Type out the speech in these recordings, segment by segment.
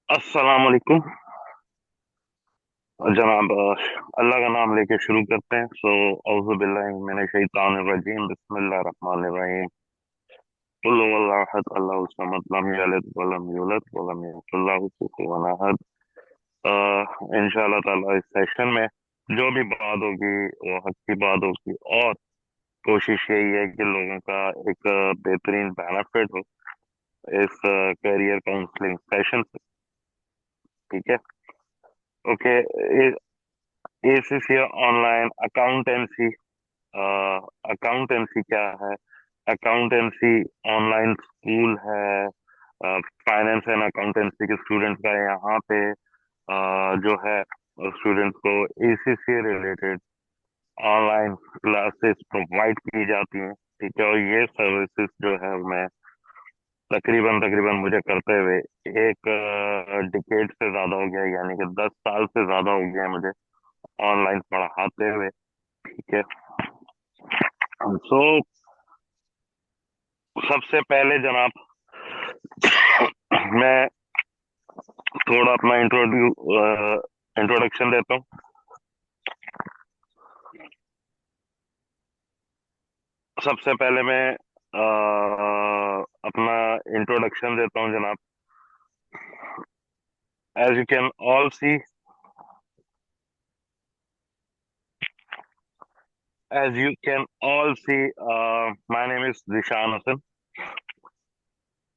अस्सलाम वालेकुम जनाब। अल्लाह का नाम लेके शुरू करते हैं। औज़ु बिल्लाहि मिनश शैतानिर रजीम, बिस्मिल्लाहिर रहमानिर रहीम। कुल हुवल्लाहु अहद, अल्लाहुस समद, लम यलिद वलम यूलद वलम यकुल लहू कुफुवन अहद। इंशाअल्लाह ताला इस सेशन में जो भी बात होगी वो हक की बात होगी, और कोशिश यही है कि लोगों का एक बेहतरीन बेनिफिट हो इस करियर काउंसलिंग सेशन से। ठीक है। Okay. ACC online accountancy. Accountancy क्या है? अकाउंटेंसी ऑनलाइन स्कूल है फाइनेंस एंड अकाउंटेंसी के स्टूडेंट्स का। यहाँ पे जो है स्टूडेंट्स को ACC related online classes provide की जाती हैं। ठीक है। और ये सर्विसेज जो है मैं तकरीबन तकरीबन मुझे करते हुए एक डिकेड से ज्यादा हो गया, यानी कि 10 साल से ज्यादा हो गया है मुझे ऑनलाइन पढ़ाते हुए। ठीक है। सो सबसे पहले जनाब मैं थोड़ा अपना इंट्रोडक्शन देता हूँ। सबसे पहले मैं अपना इंट्रोडक्शन देता हूँ जनाब। As you can all see, as you can all see, my name is Zeeshan Hasan.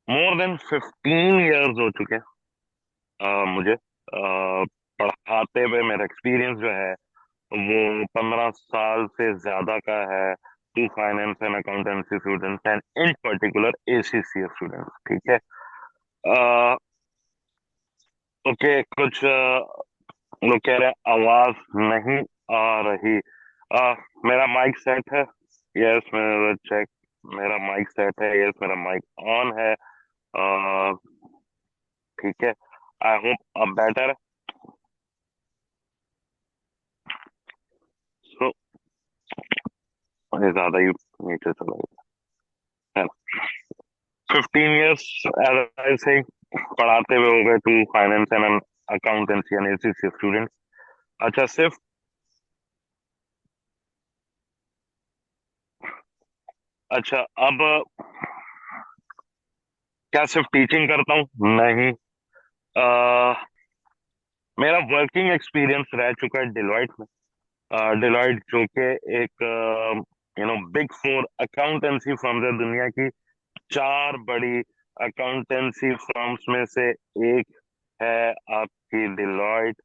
More than 15 years हो चुके हैं मुझे पढ़ाते हुए। मेरा एक्सपीरियंस जो है वो 15 साल से ज्यादा का है to finance and accountancy students and in particular ACC students. ठीक है। ओके। कुछ लोग कह रहे हैं आवाज नहीं आ रही। मेरा माइक सेट है। यस, मेरा चेक। मेरा माइक सेट है। यस, मेरा माइक ऑन है। अ, ठीक है। आई होप अब बेटर है। सो ज्यादा ही नीचे चला गया है ना। 15 इयर्स एज आई से पढ़ाते हुए हो गए to finance and accountancy and ACC students. अच्छा, सिर्फ अच्छा अब क्या सिर्फ टीचिंग करता हूँ? नहीं। अ, मेरा वर्किंग एक्सपीरियंस रह चुका है डिलॉयट में। डिलॉयट जो कि एक बिग फोर अकाउंटेंसी फर्म है। दुनिया की चार बड़ी अकाउंटेंसी फर्म्स में से एक है आपकी डिलॉयट।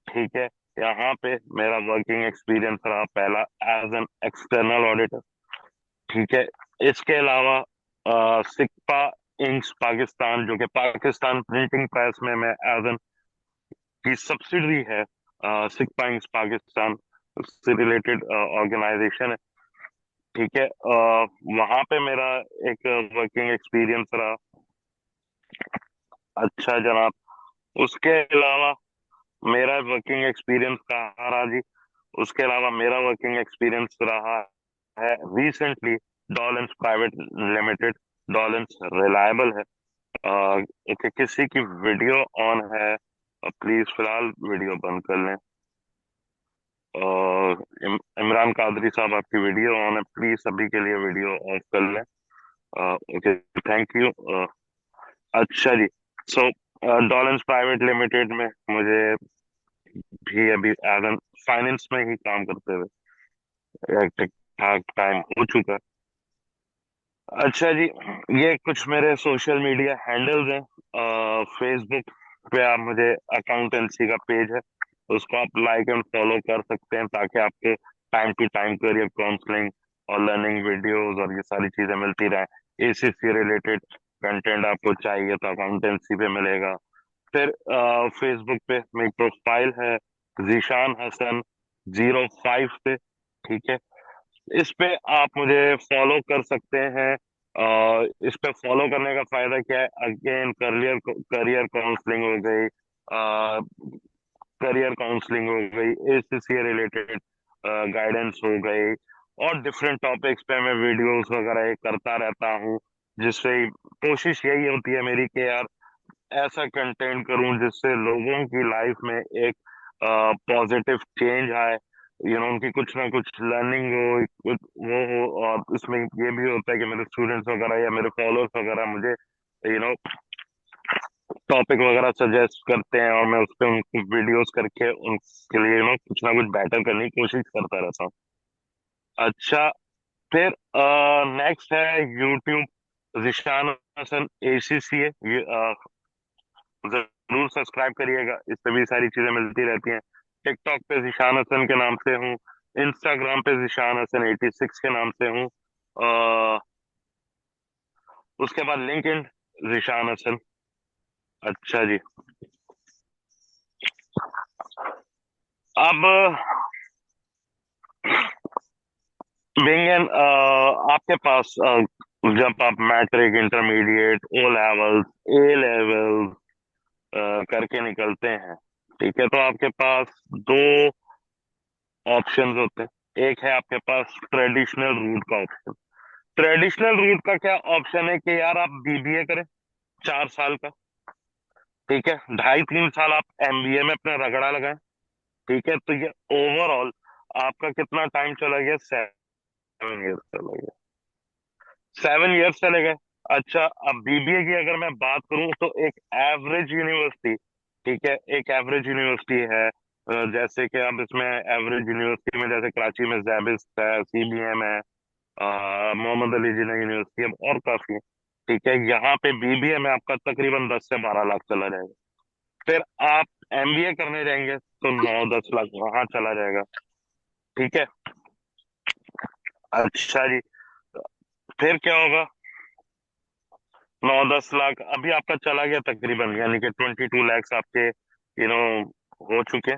ठीक है। यहाँ पे मेरा वर्किंग एक्सपीरियंस रहा पहला एज एन एक्सटर्नल ऑडिटर। ठीक है। इसके अलावा सिक्पा इंक्स पाकिस्तान, जो कि पाकिस्तान प्रिंटिंग प्रेस में मैं एज एन की सब्सिडरी है। सिक्पा इंक्स पाकिस्तान से रिलेटेड ऑर्गेनाइजेशन है। ठीक है। वहां पे मेरा एक वर्किंग एक्सपीरियंस रहा। अच्छा जनाब, उसके अलावा मेरा वर्किंग एक्सपीरियंस कहाँ रहा जी? उसके अलावा मेरा वर्किंग एक्सपीरियंस रहा है recently Dawlance private limited. Dawlance reliable है। कि किसी की वीडियो ऑन है, प्लीज फिलहाल वीडियो बंद कर लें। और इमरान कादरी साहब, आपकी वीडियो ऑन है, प्लीज सभी के लिए वीडियो ऑफ कर लें। Okay, thank you. अच्छा जी। सो डॉलेंस प्राइवेट लिमिटेड में मुझे भी अभी एज एन फाइनेंस में ही काम करते हुए ठीक ठाक टाइम हो चुका है। अच्छा जी, ये कुछ मेरे सोशल मीडिया हैंडल्स हैं। फेसबुक पे आप मुझे अकाउंटेंसी का पेज है, उसको आप लाइक एंड फॉलो कर सकते हैं, ताकि आपके time to time career counselling और लर्निंग वीडियोस और ये सारी चीजें मिलती रहें। एसीसी रिलेटेड कंटेंट आपको चाहिए तो अकाउंटेंसी पे मिलेगा। फिर फेसबुक पे मेरी प्रोफाइल है जीशान हसन 05 पे। ठीक है। इस पे आप मुझे फॉलो कर सकते हैं। इस पे फॉलो करने का फायदा क्या है? अगेन करियर करियर काउंसलिंग हो गई, करियर काउंसलिंग हो गई, एसीसी रिलेटेड गाइडेंस हो गई, और डिफरेंट टॉपिक्स पे मैं वीडियोस वगैरह करता रहता हूँ। जिससे कोशिश यही होती है मेरी कि यार ऐसा कंटेंट करूं जिससे लोगों की लाइफ में एक पॉजिटिव चेंज आए, उनकी कुछ ना कुछ लर्निंग हो, कुछ वो हो। और इसमें ये भी होता है कि मेरे स्टूडेंट्स वगैरह या मेरे फॉलोअर्स वगैरह मुझे यू नो टॉपिक वगैरह सजेस्ट करते हैं, और मैं उस पर उनको वीडियोस करके उनके लिए कुछ ना कुछ बेटर करने की कोशिश करता रहता हूँ। अच्छा, फिर नेक्स्ट है यूट्यूब, जिशान हसन ACCA। ये जरूर सब्सक्राइब करिएगा, इस पे भी सारी चीजें मिलती रहती हैं। टिकटॉक पे जिशान हसन के नाम से हूँ। इंस्टाग्राम पे जिशान हसन 86 के नाम से हूँ। अ, उसके बाद लिंक इन जिशान हसन। अच्छा जी। अब बिंग एन आपके पास जब आप matric, intermediate, O levels, A levels करके निकलते हैं, ठीक है, तो आपके पास दो ऑप्शंस होते हैं। एक है आपके पास ट्रेडिशनल रूट का ऑप्शन। ट्रेडिशनल रूट का क्या ऑप्शन है कि यार आप BBA करें 4 साल का, ठीक है, 2.5-3 साल आप MBA में अपना रगड़ा लगाएं, ठीक है, तो ये ओवरऑल आपका कितना टाइम चला गया? 7 ईयर्स चला गया। 7 ईयर्स चले गए। अच्छा, अब BBA की अगर मैं बात करूं तो एक एवरेज यूनिवर्सिटी, ठीक है, एक एवरेज यूनिवर्सिटी है, जैसे कि अब इसमें एवरेज यूनिवर्सिटी में जैसे कराची में जैबिस है, CBM है, मोहम्मद अली जिन्ना यूनिवर्सिटी है, और काफी है, ठीक है। यहाँ पे BBA में आपका तकरीबन 10 से 12 लाख चला जाएगा। फिर आप MBA करने जाएंगे तो 9-10 लाख वहां चला जाएगा, ठीक है। अच्छा जी, फिर क्या होगा? 9-10 लाख अभी आपका चला गया तकरीबन, यानी कि 22 लैक्स आपके हो चुके,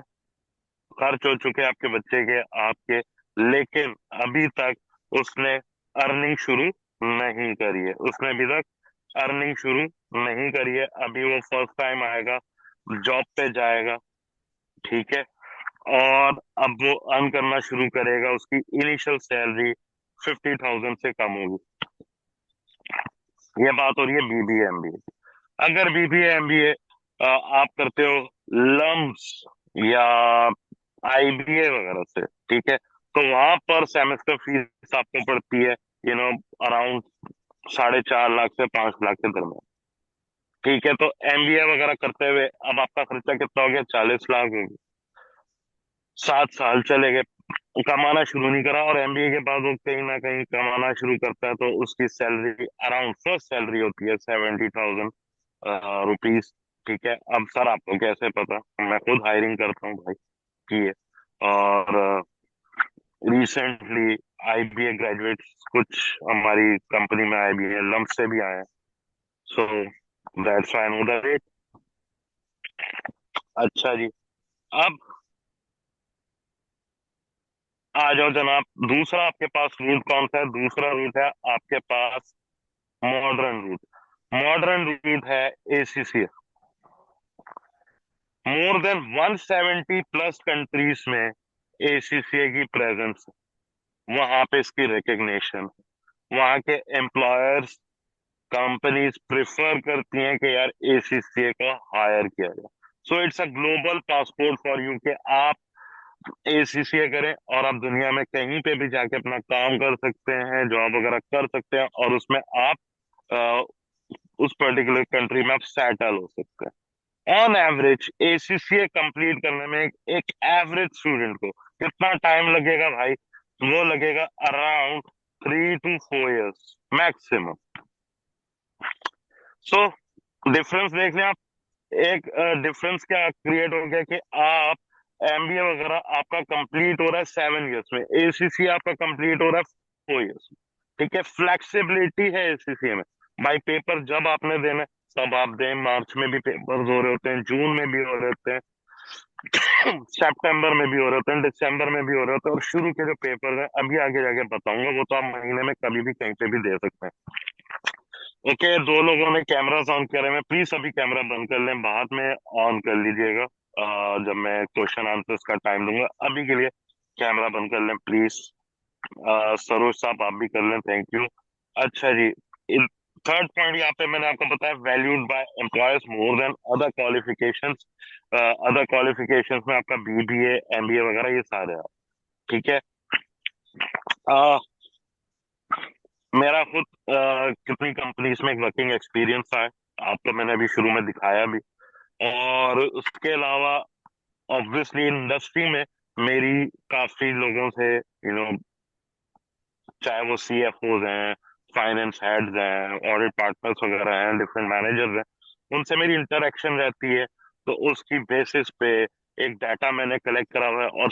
खर्च हो चुके आपके बच्चे के, आपके। लेकिन अभी तक उसने अर्निंग शुरू नहीं करी है, उसने अभी तक अर्निंग शुरू नहीं करी है। अभी वो फर्स्ट टाइम आएगा, जॉब पे जाएगा, ठीक है, और अब वो अर्न करना शुरू करेगा। उसकी इनिशियल सैलरी 50,000 से कम होगी। ये बात हो रही है BBA MBA। अगर BBA MBA आप करते हो लम्स या IBA वगैरह से, ठीक है, तो वहां पर सेमेस्टर फीस आपको पड़ती है यू नो अराउंड 4.5 लाख से 5 लाख के दरमियान, ठीक है। तो MBA वगैरह करते हुए अब आपका खर्चा कितना हो गया? 40 लाख हो गया। 7 साल चले गए, कमाना शुरू नहीं करा, और MBA के बाद वो कहीं ना कहीं कमाना शुरू करता है, तो उसकी सैलरी अराउंड फर्स्ट सैलरी होती है 70,000 रुपीज, ठीक है। अब सर आपको कैसे पता? मैं खुद हायरिंग करता हूँ भाई की है, और रिसेंटली IBA ग्रेजुएट्स कुछ हमारी कंपनी में IBA लम्प से भी आए हैं, so that's why I know the rate. अच्छा जी, अब आ जाओ जनाब, दूसरा आपके पास रूट कौन सा है? दूसरा रूट है आपके पास मॉडर्न रूट। मॉडर्न रूट है ACCA। More than 170 plus countries में ACCA की प्रेजेंस है। वहां पे इसकी रिकग्निशन, वहां के एम्प्लॉयर्स, कंपनीज प्रिफर करती हैं कि यार ACCA को हायर किया जाए। So it's a global passport for you कि आप ACCA करें और आप दुनिया में कहीं पे भी जाके अपना काम कर सकते हैं, जॉब वगैरह कर सकते हैं, और उसमें आप अ, उस पर्टिकुलर कंट्री में आप सेटल हो सकते हैं। ऑन एवरेज ACCA कंप्लीट करने में एक एवरेज स्टूडेंट को कितना टाइम लगेगा भाई? वो लगेगा around 3 to 4 years maximum. So difference देख लें आप। एक डिफरेंस क्या क्रिएट हो गया कि आप MBA वगैरह आपका कंप्लीट हो रहा है 7 ईयर्स में, ACCA आपका कंप्लीट हो रहा है 4 ईयर्स में, ठीक है। फ्लेक्सिबिलिटी है ACCA में। भाई पेपर जब आपने देना है तब आप दें, मार्च में भी पेपर हो रहे होते हैं, जून में भी हो रहे होते हैं, सितंबर में भी हो रहे होते हैं, दिसंबर में भी हो रहे होते हैं, और शुरू के जो पेपर है अभी आगे जाके बताऊंगा, वो तो आप महीने में कभी भी कहीं पे भी दे सकते हैं। ओके, दो लोगों ने कैमरा ऑन करे हैं, प्लीज अभी कैमरा बंद कर लें, बाद में ऑन कर लीजिएगा जब मैं क्वेश्चन आंसर्स का टाइम दूंगा। अभी के लिए कैमरा बंद कर लें प्लीज। सरोज साहब आप भी कर लें, थैंक यू। अच्छा जी, थर्ड पॉइंट यहाँ पे मैंने आपको बताया, valued bye employers more than other qualifications. Other qualifications में आपका बीबीए, एमबीए वगैरह ये सारे हैं। ठीक है। अ, मेरा खुद कितनी कंपनीज में वर्किंग एक्सपीरियंस था, आपको मैंने अभी शुरू में दिखाया भी। और उसके अलावा ऑब्वियसली इंडस्ट्री में मेरी काफी लोगों से चाहे वो सीएफओज हैं, फाइनेंस हेड्स हैं, ऑडिट पार्टनर्स वगैरह हैं, डिफरेंट मैनेजर्स हैं, उनसे मेरी इंटरेक्शन रहती है। तो उसकी बेसिस पे एक डाटा मैंने कलेक्ट करा हुआ है। और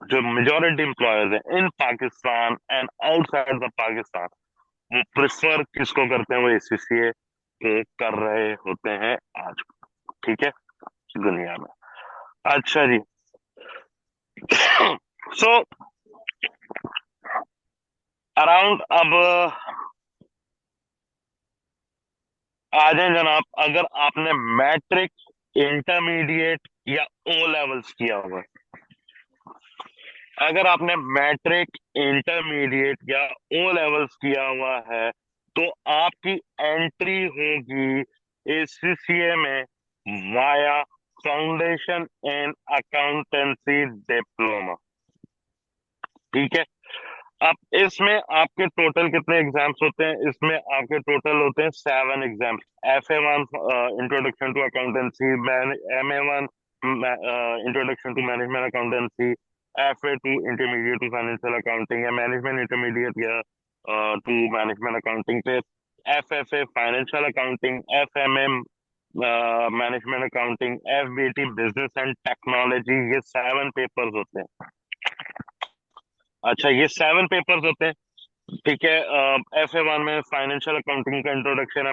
जो मेजोरिटी एम्प्लॉयर्स हैं in Pakistan and outside the Pakistan, वो प्रेफर किसको करते हैं, वो एसीसीए को कर रहे होते हैं आज। ठीक है, दुनिया में। अच्छा जी। सो अराउंड अब आ जाए जनाब, अगर आपने मैट्रिक, इंटरमीडिएट या ओ लेवल्स किया हुआ है, अगर आपने मैट्रिक, इंटरमीडिएट या ओ लेवल्स किया हुआ है, तो आपकी एंट्री होगी एसीसीए में वाया फाउंडेशन इन अकाउंटेंसी डिप्लोमा। ठीक है। अब इसमें आपके टोटल कितने एग्जाम्स होते हैं? इसमें आपके टोटल होते हैं 7 exams. FA1 introduction to accountancy, MA1 introduction to management accountancy, FA2 intermediate to financial accounting या मैनेजमेंट इंटरमीडिएट या टू मैनेजमेंट अकाउंटिंग, फिर FFA financial accounting, FMM management accounting, FBT business and technology. ये 7 papers होते हैं। अच्छा, ये 7 papers होते हैं। ठीक है। FA1 में फाइनेंशियल अकाउंटिंग का इंट्रोडक्शन है,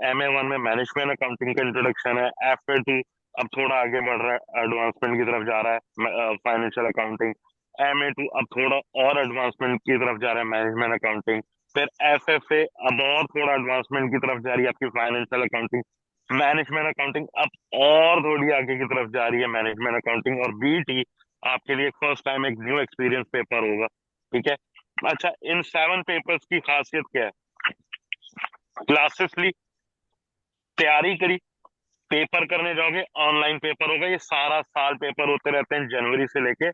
MA1 में मैनेजमेंट अकाउंटिंग का इंट्रोडक्शन है, FA2 अब थोड़ा आगे बढ़ रहा है, एडवांसमेंट की तरफ जा रहा है फाइनेंशियल अकाउंटिंग। MA2 अब थोड़ा और एडवांसमेंट की तरफ जा रहा है, मैनेजमेंट अकाउंटिंग। फिर FFA अब और थोड़ा एडवांसमेंट की तरफ जा रही है आपकी फाइनेंशियल अकाउंटिंग। मैनेजमेंट अकाउंटिंग अब और थोड़ी आगे की तरफ जा रही है, मैनेजमेंट अकाउंटिंग। और BT आपके लिए फर्स्ट टाइम एक न्यू एक्सपीरियंस पेपर होगा। ठीक है। अच्छा, इन 7 पेपर्स की खासियत क्या है? क्लासेस ली, तैयारी करी, पेपर करने जाओगे, ऑनलाइन पेपर होगा। ये सारा साल पेपर होते रहते हैं, जनवरी से लेके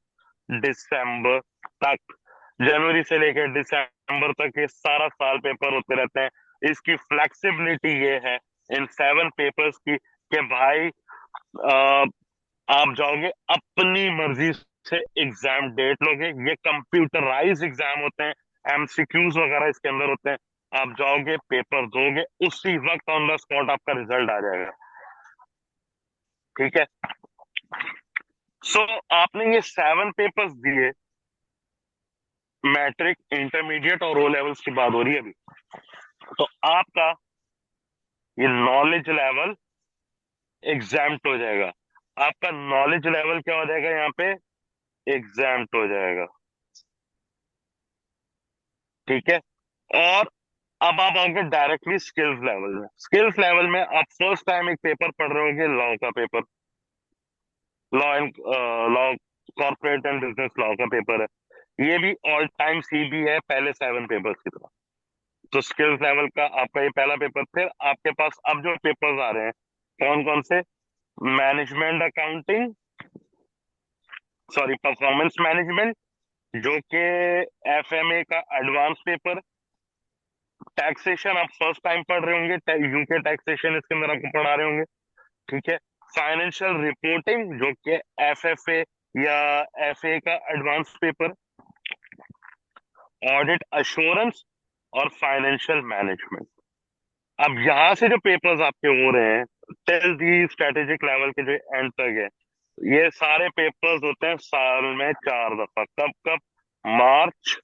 दिसंबर तक। जनवरी से लेके दिसंबर तक ये सारा साल पेपर होते रहते हैं। इसकी फ्लेक्सिबिलिटी ये है इन 7 पेपर्स की कि भाई अ, आप जाओगे अपनी मर्जी से, एग्जाम डेट लोगे। ये कंप्यूटराइज एग्जाम होते हैं, MCQs वगैरह इसके अंदर होते हैं। आप जाओगे, पेपर दोगे, उसी वक्त ऑन द स्पॉट आपका रिजल्ट आ जाएगा। ठीक है। सो आपने ये 7 पेपर्स दिए, मैट्रिक, इंटरमीडिएट और ओ लेवल्स की बात हो रही है अभी, तो आपका ये नॉलेज लेवल एग्जाम्प्ट हो जाएगा। आपका नॉलेज लेवल क्या हो जाएगा यहाँ पे? एग्जाम्प्ट हो जाएगा। ठीक है। और अब आप आओगे डायरेक्टली स्किल्स लेवल में। स्किल्स लेवल में आप फर्स्ट टाइम एक पेपर पढ़ रहे होगे, लॉ का paper, law, corporate and business law का पेपर है। ये भी ऑल टाइम CB है, पहले 7 पेपर्स की तरह। तो स्किल्स लेवल का आपका ये पहला पेपर। फिर आपके पास अब जो पेपर्स आ रहे हैं, कौन कौन से? Management accounting, sorry, performance management, जो कि FMA का एडवांस पेपर। टैक्सेशन आप फर्स्ट टाइम पढ़ रहे होंगे, यूके टैक्सेशन इसके अंदर आपको पढ़ा रहे होंगे। ठीक है। फाइनेंशियल रिपोर्टिंग, जो कि FFA या FA का एडवांस पेपर। ऑडिट अश्योरेंस और फाइनेंशियल मैनेजमेंट। अब यहां से जो पेपर्स आपके हो रहे हैं टिल दी स्ट्रेटेजिक लेवल के जो एंड तक है, ये सारे पेपर्स होते हैं साल में 4 दफा। कब कब? मार्च,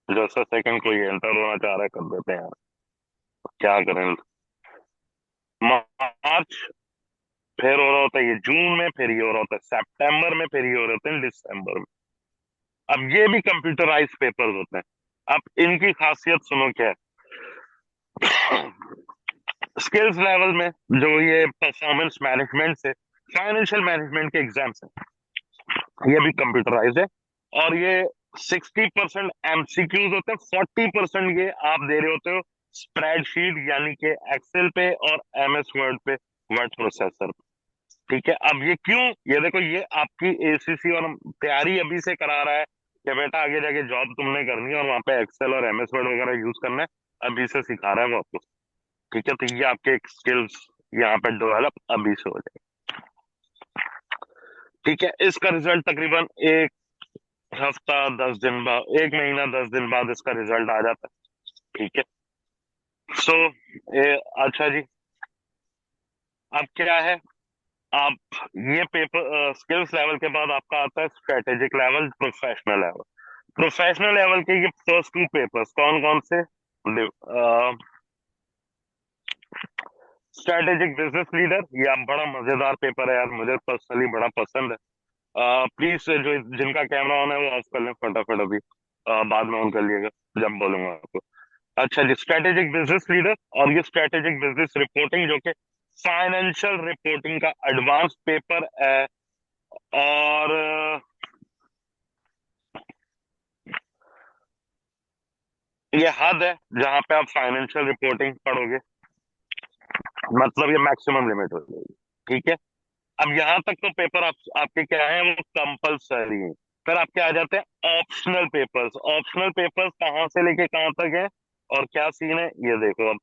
जैसा सेकंड कोई एंटर होना चाह रहा है कर देते हैं यार, क्या करें। मार्च, फिर हो रहा होता है ये जून में, फिर ये हो रहा होता है सितंबर में, फिर ये हो रहे होते हैं दिसंबर में। अब ये भी कंप्यूटराइज पेपर्स होते हैं। अब इनकी खासियत सुनो क्या है। स्किल्स लेवल में जो ये परफॉर्मेंस मैनेजमेंट से फाइनेंशियल मैनेजमेंट के एग्जाम्स हैं, ये भी कंप्यूटराइज है। और ये 60% एमसीक्यूज होते हैं, 40% ये आप दे रहे होते हो स्प्रेडशीट यानी कि एक्सेल पे और एमएस वर्ड पे, वर्ड प्रोसेसर। ठीक है, अब ये क्यों, ये देखो ये आपकी एसीसी और तैयारी अभी से करा रहा है कि बेटा आगे जाके जॉब तुमने करनी है और वहां पे एक्सेल और एमएस वर्ड वगैरह यूज करना है, अभी से सिखा रहा है वो आपको। ठीक है, तो ये आपके स्किल्स यहाँ पे डेवलप अभी से हो जाए। ठीक है, इसका रिजल्ट तकरीबन एक हफ्ता 10 दिन बाद, एक महीना 10 दिन बाद इसका रिजल्ट आ जाता है। ठीक है, सो अच्छा जी, अब क्या है, आप ये पेपर स्किल्स लेवल के बाद आपका आता है strategic level, professional level. Professional level के ये फर्स्ट 2 पेपर्स कौन कौन से, स्ट्रेटेजिक बिजनेस लीडर, ये आप बड़ा मजेदार पेपर है यार, मुझे पर्सनली बड़ा पसंद है। प्लीज जो जिनका कैमरा ऑन है वो ऑफ कर लें फटाफट अभी, बाद में ऑन कर लिएगा जब बोलूंगा आपको। अच्छा जी, स्ट्रेटेजिक बिजनेस लीडर और ये स्ट्रेटेजिक बिजनेस रिपोर्टिंग जो कि फाइनेंशियल रिपोर्टिंग का एडवांस पेपर है। और ये हद है जहां पे आप फाइनेंशियल रिपोर्टिंग पढ़ोगे, मतलब ये मैक्सिमम लिमिट हो जाएगी। ठीक है, अब यहाँ तक तो पेपर आपके क्या है, वो कंपलसरी है। फिर आपके आ जाते हैं ऑप्शनल पेपर्स। ऑप्शनल पेपर्स कहाँ से लेके कहाँ तक है और क्या सीन है, ये देखो अब।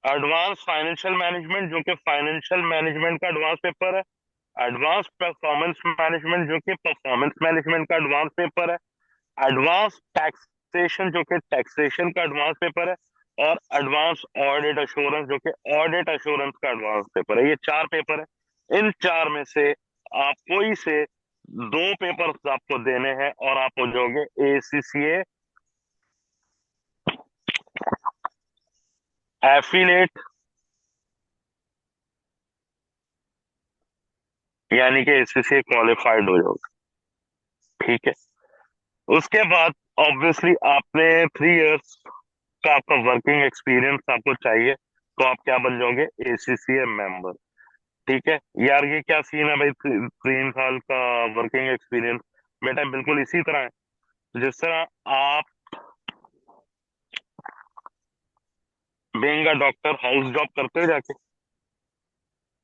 एडवांस फाइनेंशियल मैनेजमेंट जो कि फाइनेंशियल मैनेजमेंट का एडवांस पेपर है। एडवांस परफॉर्मेंस मैनेजमेंट जो कि परफॉर्मेंस मैनेजमेंट का एडवांस पेपर है। एडवांस टैक्सेशन जो कि टैक्सेशन का एडवांस पेपर है। और एडवांस ऑडिट अश्योरेंस जो कि ऑडिट अश्योरेंस का एडवांस पेपर है। ये 4 पेपर है, इन 4 में से आप कोई से 2 पेपर आपको देने हैं और आप हो जाओगे एसीसीए एफिलेट, यानी कि एसीसीए क्वालिफाइड हो जाओगे। ठीक है, उसके बाद ऑब्वियसली आपने 3 इयर्स का आपका वर्किंग एक्सपीरियंस आपको चाहिए, तो आप क्या बन जाओगे, एसीसीए मेंबर। ठीक है यार, ये क्या सीन है भाई, 3 साल का वर्किंग एक्सपीरियंस, बेटा बिल्कुल इसी तरह है जिस तरह आप being a doctor house job करते हो जाके,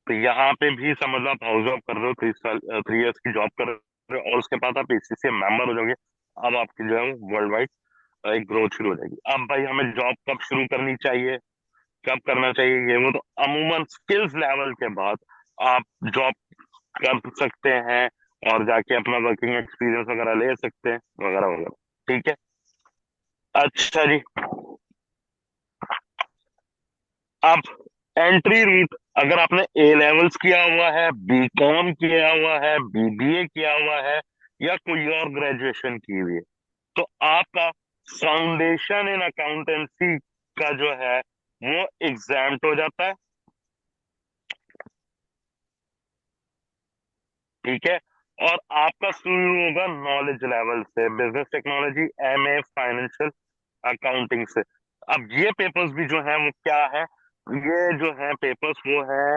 तो यहाँ पे भी समझ लो आप हाउस जॉब कर रहे हो, 3 साल 3 इयर्स की जॉब कर रहे हो और उसके बाद आप एसीसीए मेंबर हो जाओगे। अब आपकी जो है वर्ल्ड वाइड एक ग्रोथ शुरू हो जाएगी। अब भाई हमें जॉब कब शुरू करनी चाहिए, कब करना चाहिए, ये वो तो अमूमन स्किल्स लेवल के बाद आप जॉब कर सकते हैं और जाके अपना वर्किंग एक्सपीरियंस वगैरह ले सकते हैं वगैरह वगैरह। ठीक है, अच्छा जी, अब एंट्री रूट, अगर आपने ए लेवल्स किया हुआ है, बीकॉम किया हुआ है, बीबीए किया हुआ है या कोई और ग्रेजुएशन की हुई है, तो आपका फाउंडेशन इन अकाउंटेंसी का जो है वो एग्जाम्ट हो जाता है। ठीक है, और आपका शुरू होगा नॉलेज लेवल से, business technology MA financial accounting से। अब ये पेपर्स भी जो है वो क्या है, ये जो है पेपर्स वो है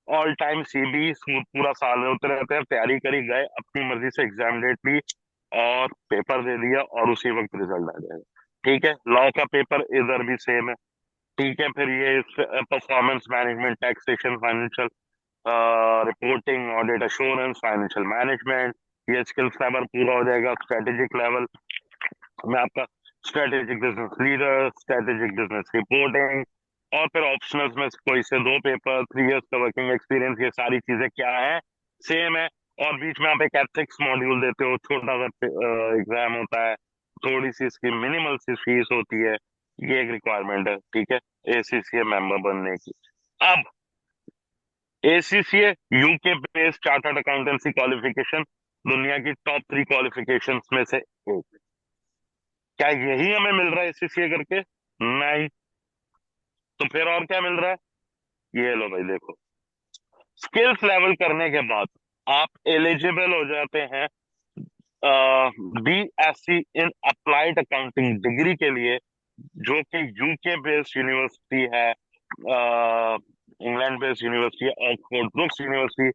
ऑल टाइम सीबी, पूरा साल में होते रहते हैं, तैयारी करी गए, अपनी मर्जी से एग्जाम डेट ली और पेपर दे दिया और उसी वक्त रिजल्ट आ जाएगा। ठीक है, लॉ का पेपर इधर भी सेम है। ठीक है, फिर ये performance management, taxation, financial reporting, audit assurance, financial management, ये स्किल्स लेवल पूरा हो जाएगा। स्ट्रेटेजिक लेवल में आपका strategic business leader, strategic business reporting, और फिर ऑप्शनल्स में कोई से 2 पेपर, 3 इयर्स का वर्किंग एक्सपीरियंस, ये सारी चीजें क्या है, सेम है। और बीच में आप एक एथिक्स मॉड्यूल देते हो, छोटा सा एग्जाम होता है, थोड़ी सी इसकी मिनिमल सी फीस होती है, ये एक रिक्वायरमेंट है। ठीक है, एसीसीए मेंबर बनने की। अब ACCA UK based chartered accountancy qualification, दुनिया की टॉप 3 क्वालिफिकेशंस में से एक। क्या यही हमें मिल रहा है एसीसीए करके? नहीं, तो फिर और क्या मिल रहा है, ये लो भाई देखो, स्किल्स लेवल करने के बाद आप एलिजिबल हो जाते हैं BSc in applied accounting degree के लिए, जो कि यूके बेस्ड यूनिवर्सिटी है, इंग्लैंड बेस्ड यूनिवर्सिटी है ऑक्सफोर्ड ब्रुक्स यूनिवर्सिटी,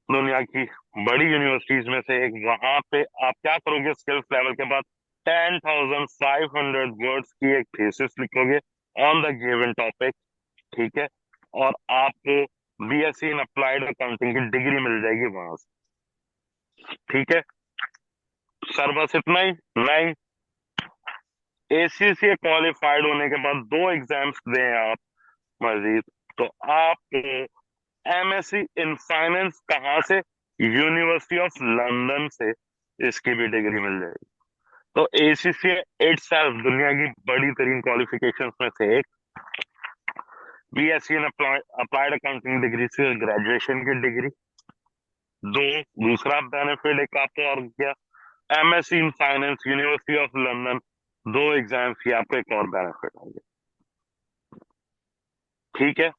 दुनिया की बड़ी यूनिवर्सिटीज में से एक। वहां पे आप क्या करोगे, स्किल्स लेवल के बाद 10,500 वर्ड्स की एक थीसिस लिखोगे ऑन द गिवन टॉपिक, ठीक है। और आपको बीएससी इन अप्लाइड अकाउंटिंग की डिग्री मिल जाएगी वहां से, ठीक है सर। बस इतना ही नहीं, एसीसी क्वालिफाइड होने के बाद दो एग्जाम्स दें आप मजीद, तो आप एमएससी इन फाइनेंस कहाँ से, यूनिवर्सिटी ऑफ लंदन से इसकी भी डिग्री मिल जाएगी। तो एसीसी इटसेल्फ दुनिया की बड़ी तरीन क्वालिफिकेशंस में से एक। BSc in applied accounting degree से ग्रेजुएशन की डिग्री दो। दूसरा बेनिफिट एक आपको और क्या, MSc in finance university of London, दो एग्जाम्स की आपको एक और बेनिफिट होंगे, ठीक है।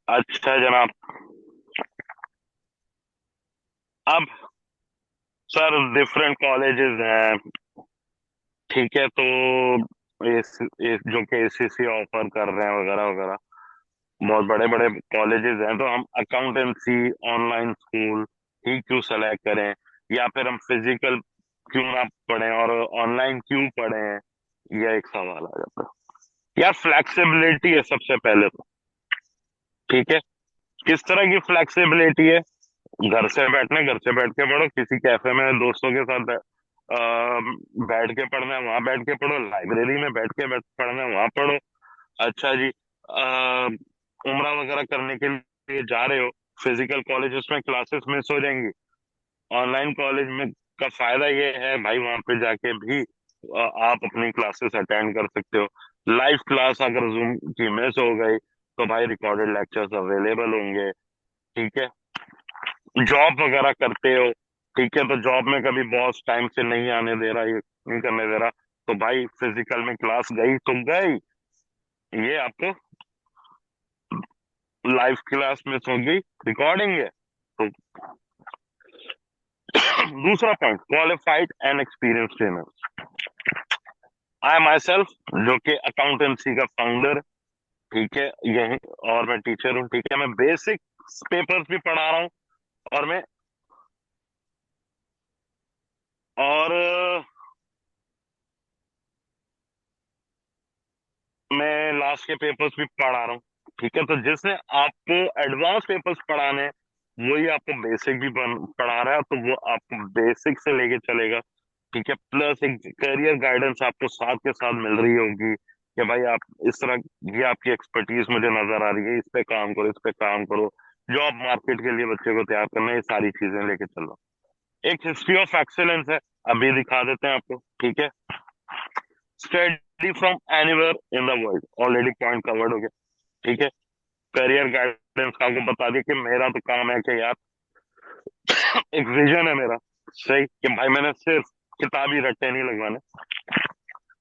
अच्छा जनाब, अब सर डिफरेंट कॉलेजेस हैं, ठीक है। तो जो कि एसीसी ऑफर कर रहे हैं वगैरह वगैरह, बहुत बड़े बड़े कॉलेजेस हैं, तो हम अकाउंटेंसी ऑनलाइन स्कूल ही क्यों सेलेक्ट करें, या फिर हम फिजिकल क्यों ना पढ़ें और ऑनलाइन क्यों पढ़ें, यह एक सवाल आ जाता है। यार फ्लेक्सिबिलिटी है सबसे पहले तो, ठीक है। किस तरह की फ्लेक्सिबिलिटी है, घर से बैठ के पढ़ो, किसी कैफे में दोस्तों के साथ अ, बैठ के पढ़ना है वहां बैठ के पढ़ो, लाइब्रेरी में पढ़ना है वहां पढ़ो। अच्छा जी, उम्रा वगैरह करने के लिए जा रहे हो, फिजिकल कॉलेजेस में क्लासेस मिस हो जाएंगी, ऑनलाइन कॉलेज में का फायदा ये है भाई, वहां पे जाके भी आप अपनी क्लासेस अटेंड कर सकते हो। लाइव क्लास अगर जूम की मिस हो गई तो भाई रिकॉर्डेड लेक्चर्स अवेलेबल होंगे, ठीक है। जॉब वगैरह करते हो, ठीक है, तो जॉब में कभी बॉस टाइम से नहीं आने दे रहा, ये नहीं करने दे रहा, तो भाई फिजिकल में क्लास गई तो गई, ये आपको लाइव क्लास में हो गई, रिकॉर्डिंग है तो। दूसरा point, qualified and experience trainer. I my self, जो कि अकाउंटेंसी का फाउंडर, ठीक है, यही, और मैं टीचर हूँ, ठीक है। मैं बेसिक पेपर्स भी पढ़ा रहा हूँ, और और मैं लास्ट के पेपर्स भी पढ़ा रहा हूँ, ठीक है। तो जिसने आपको एडवांस पेपर्स पढ़ाने हैं, वही आपको बेसिक भी पढ़ा रहा है, तो वो आपको बेसिक से लेके चलेगा, ठीक है। प्लस एक करियर गाइडेंस आपको साथ के साथ मिल रही होगी कि भाई आप इस तरह, ये आपकी एक्सपर्टीज मुझे नजर आ रही है, इस पे काम करो, इस पे काम करो, जॉब मार्केट के लिए बच्चे को तैयार करना है, ये सारी चीजें लेके चलो। एक हिस्ट्री ऑफ एक्सेलेंस है, अभी दिखा देते हैं आपको, ठीक है। Study from anywhere in the world, already point covered हो गया, ठीक है। करियर गाइडेंस का आपको बता दिया कि मेरा तो काम है कि यार एक विजन है मेरा, सही, कि भाई मैंने सिर्फ किताबी रट्टे नहीं लगवाने,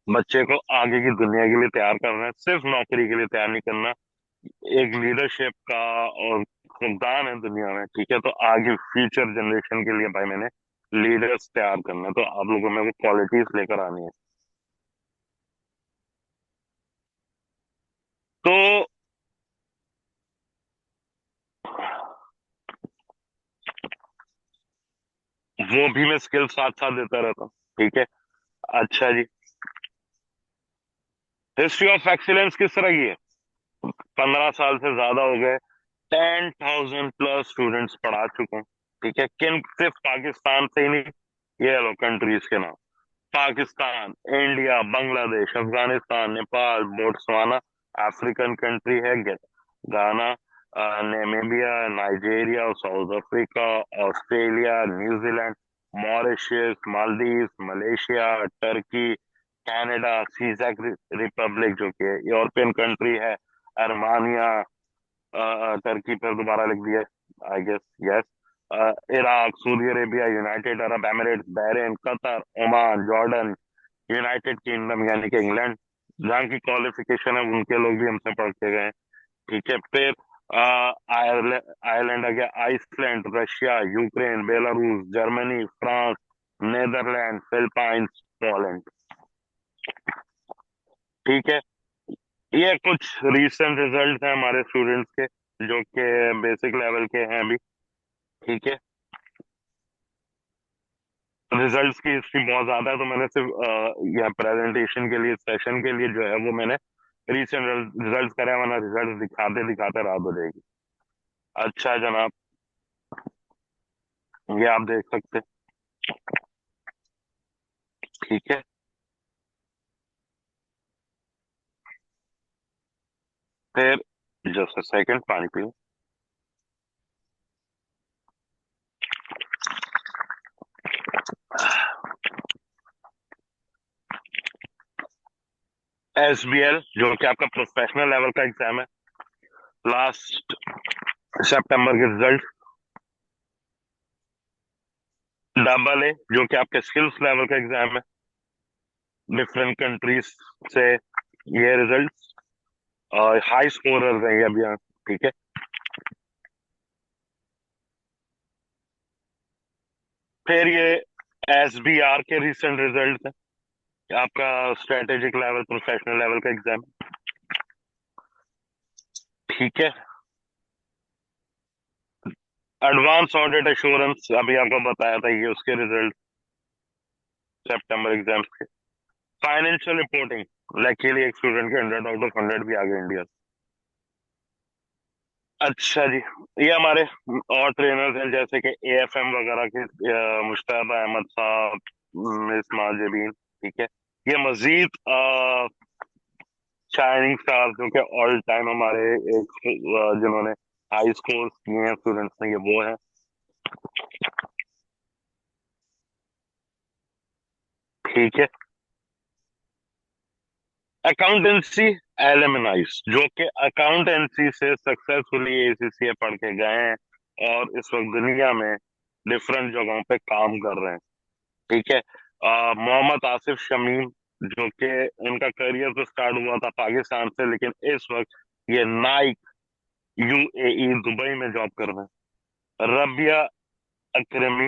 बच्चे को आगे की दुनिया के लिए तैयार करना है, सिर्फ नौकरी के लिए तैयार नहीं करना, एक लीडरशिप का और फुकदान है दुनिया में, ठीक है। तो आगे फ्यूचर जनरेशन के लिए भाई मैंने लीडर्स तैयार करना है, तो आप लोगों में वो क्वालिटीज लेकर आनी है। तो वो भी मैं स्किल साथ साथ देता रहता हूँ, ठीक है। अच्छा जी, हिस्ट्री ऑफ एक्सीलेंस किस तरह की है, 15 साल से ज्यादा हो गए, 10,000 प्लस स्टूडेंट्स पढ़ा चुका हूँ, ठीक है। किन, सिर्फ पाकिस्तान से ही नहीं, ये लो कंट्रीज के नाम, Pakistan, India, Bangladesh, Afghanistan, Nepal, Botswana, African country है Ghana, Namibia, Nigeria, South Africa, Australia, New Zealand, Mauritius, Maldives, Malaysia, Turkey, Canada, सीजैक रिपब्लिक जो कि यूरोपियन कंट्री है, अरमानिया, टर्की पर दोबारा लिख दिया, I guess, yes, Iraq, Saudi Arabia, United Arab Emirates, Bahrain, Qatar, Oman, Jordan, United Kingdom यानी कि इंग्लैंड, जहाँ की क्वालिफिकेशन है उनके लोग भी हमसे पढ़ के गए, ठीक है। फिर आयरलैंड, आयरलैंड आ गया, Iceland, Russia, Ukraine, Belarus, Germany, France, Netherland, Philippines, Poland, ठीक है। ये कुछ रीसेंट रिजल्ट हैं हमारे स्टूडेंट्स के, जो कि बेसिक लेवल के हैं अभी। ठीक है। रिजल्ट्स की हिस्ट्री बहुत ज्यादा है, तो मैंने सिर्फ यह प्रेजेंटेशन के लिए, सेशन के लिए जो है वो मैंने रीसेंट रिजल्ट्स करे हैं, वरना रिजल्ट दिखाते दिखाते रात हो जाएगी। अच्छा जनाब, ये आप देख सकते हैं। ठीक है। फिर जस्ट सेकंड, पानी पियो। एसबीएल, जो कि आपका प्रोफेशनल लेवल का एग्जाम है, लास्ट सितंबर के रिजल्ट। डबल ए, जो कि आपके स्किल्स लेवल का एग्जाम है, डिफरेंट कंट्रीज से ये रिजल्ट, और हाई स्कोरर हैं ये अभी यहाँ। ठीक है। फिर ये एसबीआर के रिसेंट रिजल्ट है, आपका स्ट्रेटेजिक लेवल, प्रोफेशनल लेवल का एग्जाम। ठीक है। एडवांस ऑडिट एश्योरेंस, अभी आपको बताया था, ये उसके रिजल्ट सितंबर एग्जाम्स के। फाइनेंशियल रिपोर्टिंग, लकीली एक स्टूडेंट के 100 आउट ऑफ 100 भी आ गए इंडिया। अच्छा जी, ये हमारे और ट्रेनर्स हैं, जैसे कि एएफएम वगैरह के, मुश्ताबा अहमद साहब, मिस माजबीन। ठीक है। ये मजीद शाइनिंग स्टार, जो कि ऑल टाइम हमारे एक जिन्होंने हाई स्कोर किए हैं स्टूडेंट्स ने, ये वो है। ठीक है। अकाउंटेंसी एलमनाइज, जो कि अकाउंटेंसी से सक्सेसफुली एसीसीए पढ़ के गए हैं और इस वक्त दुनिया में डिफरेंट जगहों पे काम कर रहे हैं। ठीक है। मोहम्मद आसिफ शमीम, जो कि उनका करियर तो स्टार्ट हुआ था पाकिस्तान से, लेकिन इस वक्त ये नाइक यूएई दुबई में जॉब कर रहे हैं। रबिया अक्रमी,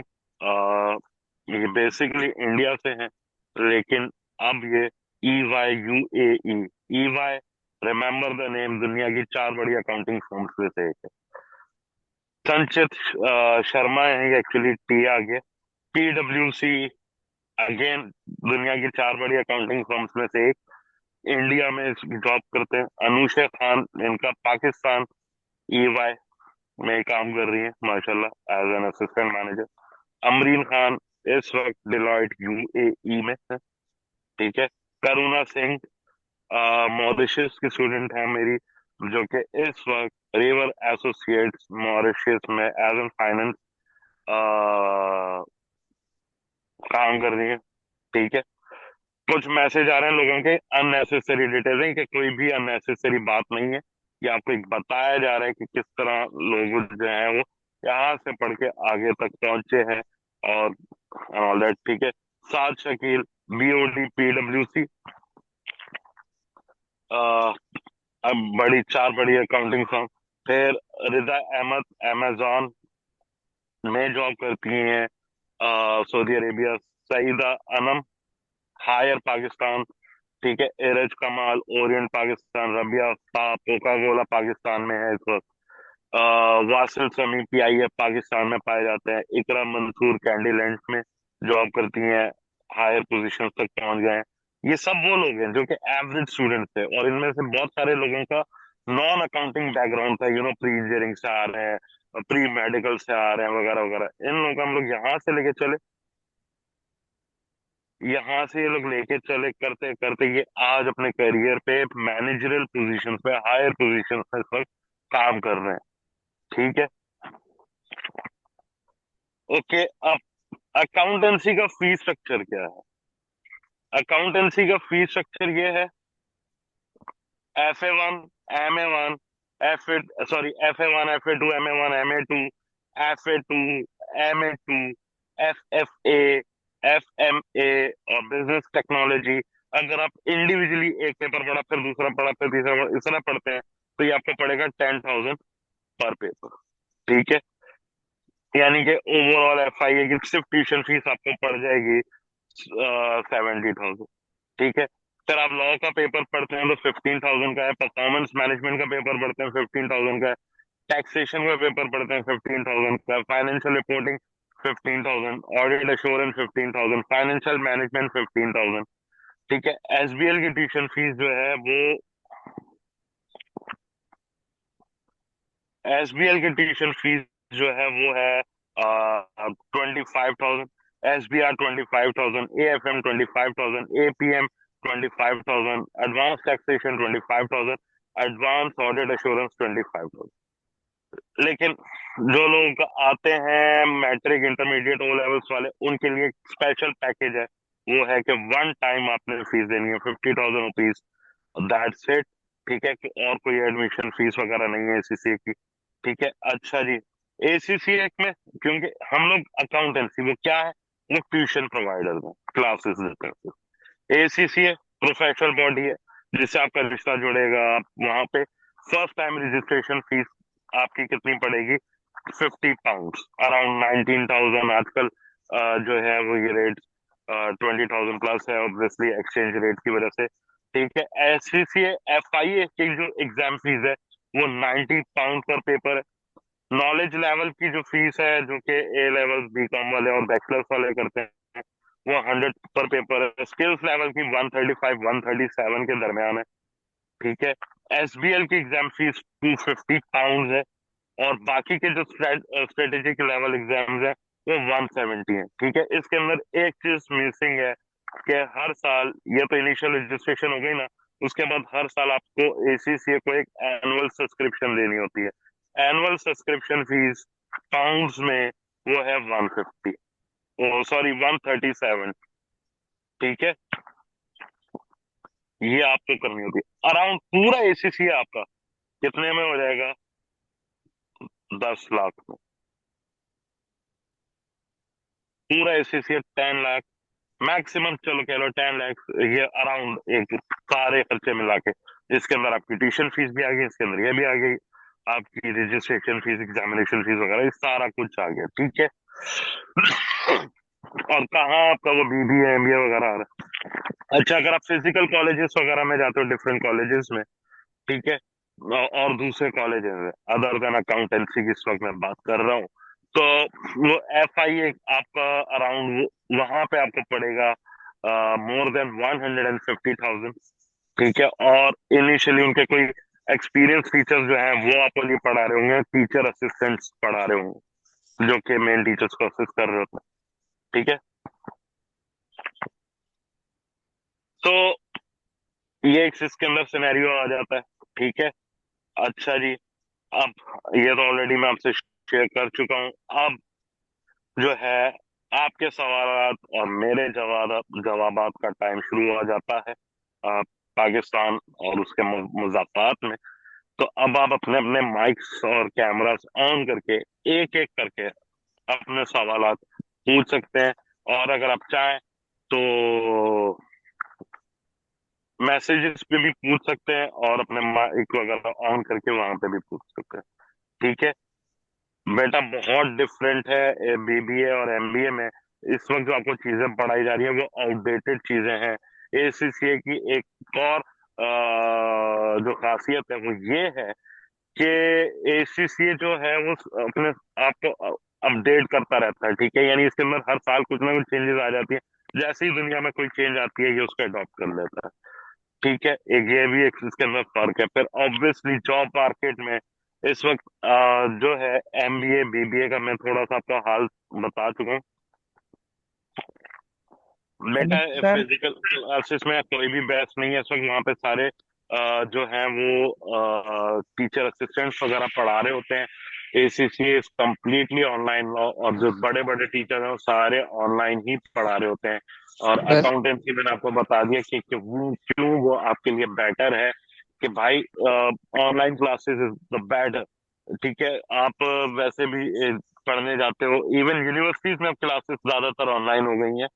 ये बेसिकली इंडिया से हैं, लेकिन अब ये EY EY, remember the name, दुनिया की 4 बड़ी अकाउंटिंग फर्म्स में से एक है। संचित शर्मा है, ये एक्चुअली टी आगे। PwC, अगेन दुनिया की 4 बड़ी अकाउंटिंग फर्म्स में से एक, इंडिया में जॉब करते हैं। अनुषा खान, इनका पाकिस्तान EY में काम कर रही है माशाल्लाह, as an assistant manager. Amreen Khan इस वक्त डिलॉयट यूएई में है। ठीक है। करुणा सिंह, मॉरिशस की स्टूडेंट है मेरी, जो कि इस वक्त रिवर एसोसिएट्स मॉरिशस में एज एन फाइनेंस काम कर रही है। ठीक है। कुछ मैसेज आ रहे हैं लोगों के, अननेसेसरी डिटेलिंग, कि कोई भी अननेसेसरी बात नहीं है। ये आपको एक बताया जा रहा है कि किस तरह लोग जो है वो यहाँ से पढ़ के आगे तक पहुंचे हैं, और ऑल दैट। ठीक है। साद शकील, BOD PwC, अब 4 बड़ी अकाउंटिंग फर्म। फिर रिदा अहमद, अमेजॉन में जॉब करती हैं, Saudi Arabia. Saeeda Anam, Haier Pakistan. ठीक है। Eraj Kamal, Orient Pakistan. Rabia Aftab, Coca Cola Pakistan में है इस वक्त। वासिल समी, PIF पाकिस्तान में पाए जाते हैं। इकरा मंसूर कैंडीलैंड में जॉब करती हैं, हायर पोजीशन तक पहुंच गए हैं। ये सब वो लोग हैं जो कि एवरेज स्टूडेंट थे, और इनमें से बहुत सारे लोगों का नॉन अकाउंटिंग बैकग्राउंड था, प्री इंजीनियरिंग से आ रहे हैं, प्री मेडिकल से आ रहे हैं, वगैरह वगैरह। इन लोगों को हम लोग यहाँ से लेके चले, यहाँ से ये लोग लेके चले, करते करते ये आज अपने करियर पे मैनेजरल पोजीशन पे, हायर पोजीशन पे इस वक्त काम कर रहे हैं। ठीक है। ओके। अब अकाउंटेंसी का फीस स्ट्रक्चर क्या है? अकाउंटेंसी का फीस स्ट्रक्चर ये है: FA1, MA1, FA, sorry, FA1, FA2, MA1, MA2, FA2, MA2, FFA, FMA और बिजनेस टेक्नोलॉजी। अगर आप इंडिविजुअली एक पेपर पढ़ा, फिर दूसरा पढ़ा, फिर तीसरा पढ़ा, इस तरह पढ़ते हैं, तो ये आपको पड़ेगा 10,000 पर पेपर। ठीक है। यानी कि ओवरऑल FIA की सिर्फ ट्यूशन फीस आपको पड़ जाएगी 70,000। ठीक है। फिर आप लॉ का पेपर पढ़ते हैं तो 15,000 का है, परफॉर्मेंस मैनेजमेंट का पेपर पढ़ते हैं 15,000 का है, टैक्सेशन का पेपर पढ़ते हैं 15,000 का, financial reporting 15,000, audit assurance 15,000, financial management 15,000। ठीक है। एसबीएल की ट्यूशन फीस जो है वो, एसबीएल की ट्यूशन फीस जो है वो है 25,000, SBR 25,000, AFM 25,000, APM 25,000, advance taxation 25,000, advance audit assurance 25,000। लेकिन जो लोग आते हैं मैट्रिक इंटरमीडिएट ओ लेवल्स वाले, उनके लिए स्पेशल पैकेज है। वो है कि वन टाइम आपने फीस देनी है 50,000 रुपीज, दैट्स इट। ठीक है, कि और कोई एडमिशन फीस वगैरह नहीं है एसीसीए की। ठीक है। अच्छा जी, एसीसीए में क्योंकि हम लोग अकाउंटेंसी, वो क्या है, वो ट्यूशन प्रोवाइडर है, क्लासेस देते हैं। एसीसीए प्रोफेशनल बॉडी है जिससे आपका रिश्ता जुड़ेगा। आप वहां पे फर्स्ट टाइम रजिस्ट्रेशन फीस आपकी कितनी पड़ेगी, £50, अराउंड 19,000 आजकल। जो है वो ये रेट 20,000 प्लस है, ऑब्वियसली एक्सचेंज रेट की वजह से। ठीक है। एससीसीए एफआईए की जो एग्जाम फीस है वो £90 पर पेपर है। नॉलेज लेवल की जो फीस है, जो कि ए लेवल बीकॉम वाले और बैचलर्स वाले करते हैं, वो 100 पर पेपर है। स्किल्स लेवल की 135 137 के दरमियान है। ठीक है। एसबीएल की एग्जाम फीस £250 है, और बाकी के जो स्ट्रेटेजिक लेवल एग्जाम्स है वो 170 है। ठीक है। इसके अंदर एक चीज मिसिंग है कि हर साल, ये तो इनिशियल रजिस्ट्रेशन हो गई ना, उसके बाद हर साल आपको एसीसीए को एक एनुअल सब्सक्रिप्शन लेनी होती है। एनुअल सब्सक्रिप्शन फीस पाउंड्स में वो है 150, ओ सॉरी 137। ठीक है। ये आपको करनी होती है। अराउंड पूरा एसीसी आपका कितने में हो जाएगा, 10 लाख में। पूरा एसीसी 10 लाख मैक्सिमम, चलो कह लो 10 लाख, ये अराउंड एक सारे खर्चे मिला के। इसके अंदर आपकी ट्यूशन फीस भी आ गई, इसके अंदर ये भी आ गई, आपकी रजिस्ट्रेशन फीस, एग्जामिनेशन फीस वगैरह, ये सारा कुछ आ गया। ठीक है। और कहाँ आपका वो बीबीए एमबीए वगैरह आ रहा है। अच्छा, अगर आप फिजिकल कॉलेजेस वगैरह में जाते हो, डिफरेंट कॉलेजेस में, ठीक है, और दूसरे कॉलेजेस में अदर देन अकाउंटेंसी की इस वक्त मैं बात कर रहा हूँ, तो वो एफ आई ए आपका अराउंड वहां पे आपको पड़ेगा मोर देन 150,000। ठीक है। और इनिशियली उनके कोई एक्सपीरियंस टीचर्स जो हैं वो आपको नहीं पढ़ा रहे होंगे, टीचर असिस्टेंट्स पढ़ा रहे होंगे, जो कि मेन टीचर्स को असिस्ट कर रहे होते हैं। ठीक है। तो ये एक इसके अंदर सिनेरियो आ जाता है। ठीक है। अच्छा जी, अब ये तो ऑलरेडी मैं आपसे शेयर कर चुका हूँ। अब जो है आपके सवाल और मेरे जवाबात का टाइम शुरू हो जाता है पाकिस्तान और उसके मुज़ाफ़ात में। तो अब आप अपने अपने माइक्स और कैमरास ऑन करके एक एक करके अपने सवालात पूछ सकते हैं, और अगर आप चाहें तो मैसेजेस पे भी पूछ सकते हैं, और अपने माइक वगैरह ऑन करके वहां पे भी पूछ सकते हैं। ठीक है। बेटा बहुत डिफरेंट है बीबीए और एमबीए में। इस वक्त जो आपको चीजें पढ़ाई जा रही है वो आउटडेटेड चीजें हैं। एसीसीए की एक और जो खासियत है वो ये है कि एसीसीए जो है वो अपने आप को अपडेट करता रहता है। ठीक है। यानी इसके अंदर हर साल कुछ ना कुछ चेंजेस आ जाती है, जैसे ही दुनिया में कोई चेंज आती है ये उसको अडॉप्ट कर लेता है। ठीक है। एक ये भी एक इसके अंदर फर्क है। फिर ऑब्वियसली जॉब मार्केट में इस वक्त जो है एमबीए बीबीए का मैं थोड़ा सा आपका हाल बता चुका हूँ। बेटा सर। फिजिकल क्लासेस में कोई भी बैच नहीं है इस वक्त, वहाँ पे सारे जो हैं वो टीचर असिस्टेंट्स वगैरह पढ़ा रहे होते हैं। एसीसी इज कम्प्लीटली ऑनलाइन, और जो बड़े बड़े टीचर हैं वो सारे ऑनलाइन ही पढ़ा रहे होते हैं। और सर अकाउंटेंसी मैंने आपको बता दिया कि क्यों वो आपके लिए बेटर है, कि भाई online classes is the better. ठीक है। आप वैसे भी पढ़ने जाते हो, इवन यूनिवर्सिटीज में अब क्लासेस ज्यादातर ऑनलाइन हो गई हैं।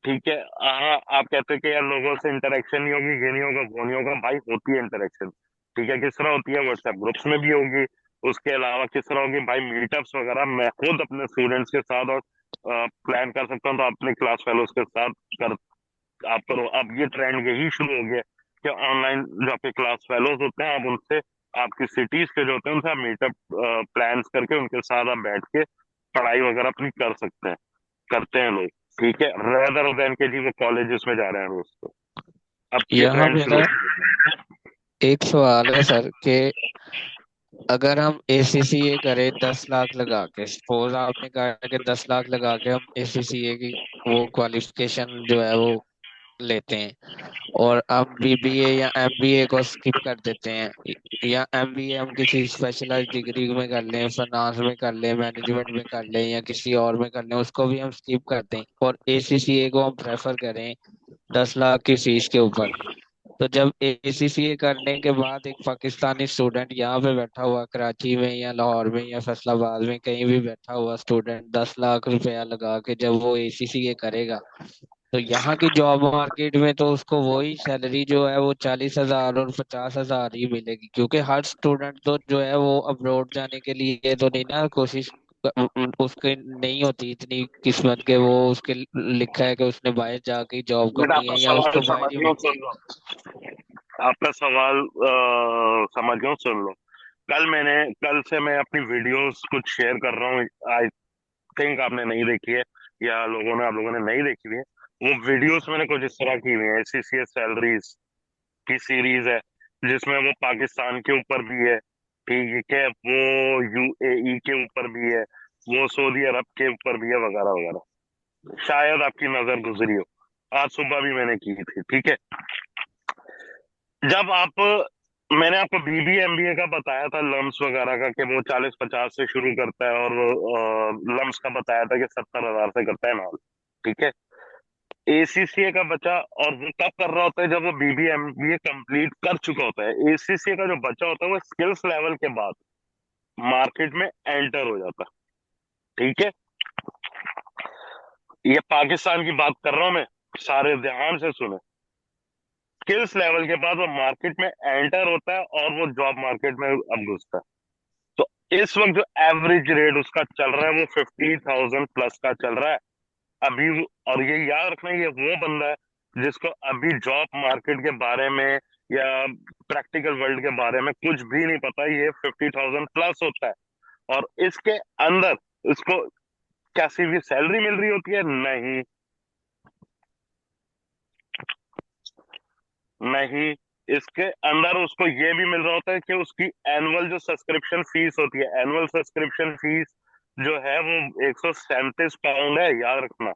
ठीक है। हाँ, आप कहते हो कि यार लोगों से इंटरेक्शन नहीं होगी, ये नहीं होगा, वो नहीं होगा, भाई होती है इंटरेक्शन। ठीक है। किस तरह होती है, व्हाट्सएप ग्रुप्स में भी होगी। उसके अलावा किस तरह होगी भाई, मीटअप्स वगैरह मैं खुद अपने स्टूडेंट्स के साथ और प्लान कर सकता हूँ, तो अपने क्लास फेलोज के साथ कर आप करो। अब ये ट्रेंड यही शुरू हो गया कि ऑनलाइन जो आपके क्लास फेलोज होते हैं, आप उनसे, आपकी सिटीज के जो होते हैं उनसे आप मीटअप प्लान्स करके उनके साथ आप बैठ के पढ़ाई वगैरह अपनी कर सकते हैं, करते हैं लोग। ठीक है, रेदर देन के जी वो कॉलेजेस में जा रहे हैं रोज। तो अब ये यहाँ ट्रेंड शुरू मेरा हो एक सवाल है सर कि अगर हम ACCA करें 10 लाख लगा के, सपोज आपने कहा कि 10 लाख लगा के हम ACCA की वो क्वालिफिकेशन जो है वो लेते हैं, और हम BBA या MBA को स्किप कर देते हैं, या MBA हम किसी स्पेशलाइज डिग्री में कर लें, फाइनेंस में कर लें, मैनेजमेंट में कर लें, या किसी और में कर लें, उसको भी हम स्किप करते हैं और ACCA को हम प्रेफर करें 10 लाख की फीस के ऊपर। तो जब ACCA करने के बाद एक पाकिस्तानी स्टूडेंट यहाँ पे बैठा हुआ कराची में या लाहौर में या फैसलाबाद में कहीं भी बैठा हुआ स्टूडेंट 10 लाख रुपया लगा के जब वो ACCA करेगा, तो यहाँ की जॉब मार्केट में तो उसको वही सैलरी जो है वो 40 हजार और 50 हजार ही मिलेगी, क्योंकि हर स्टूडेंट तो जो है वो अब्रॉड जाने के लिए तो नहीं ना कोशिश उसके नहीं होती इतनी किस्मत के वो उसके लिखा है कि उसने बाहर जाके जॉब बेटा। करनी आपका है या सवाल उसको बाहर समझ ही लो, मिलनी है। सुन लो। आपका सवाल समझ लो, सुन लो। कल से मैं अपनी वीडियोस कुछ शेयर कर रहा हूँ। आई थिंक आपने नहीं देखी है, या आप लोगों ने नहीं देखी हुई है। वो वीडियोस मैंने कुछ इस तरह की हुई है। ACCA सैलरीज की सीरीज है, जिसमें वो पाकिस्तान के ऊपर भी है, ठीक है, वो UAE के ऊपर भी है, वो सऊदी अरब के ऊपर भी है, वगैरह वगैरह। शायद आपकी नजर गुजरी हो, आज सुबह भी मैंने की थी। ठीक है। जब आप मैंने आपको BBA MBA का बताया था, लम्स वगैरह का, कि वो 40-50 से शुरू करता है, और लम्स का बताया था कि 70,000 से करता है माल। ठीक है। ACCA का बचा, और वो कब कर रहा होता है, जब वो BBA MBA कंप्लीट कर चुका होता है। ACCA का जो बचा होता है वो स्किल्स लेवल के बाद मार्केट में एंटर हो जाता है। ठीक है। ये पाकिस्तान की बात कर रहा हूं मैं, सारे ध्यान से सुने। स्किल्स लेवल के बाद वो मार्केट में एंटर होता है और वो जॉब मार्केट में अब घुसता है। तो इस वक्त जो एवरेज रेट उसका चल रहा है वो 50,000 प्लस का चल रहा है अभी। और ये याद रखना, ये वो बंदा है जिसको अभी जॉब मार्केट के बारे में या प्रैक्टिकल वर्ल्ड के बारे में कुछ भी नहीं पता। ये 50,000 प्लस होता है, और इसके अंदर इसको कैसी भी सैलरी मिल रही होती है? नहीं, नहीं। इसके अंदर उसको ये भी मिल रहा होता है कि उसकी एनुअल जो सब्सक्रिप्शन फीस होती है, एनुअल सब्सक्रिप्शन फीस जो है वो 137 पाउंड है, याद रखना।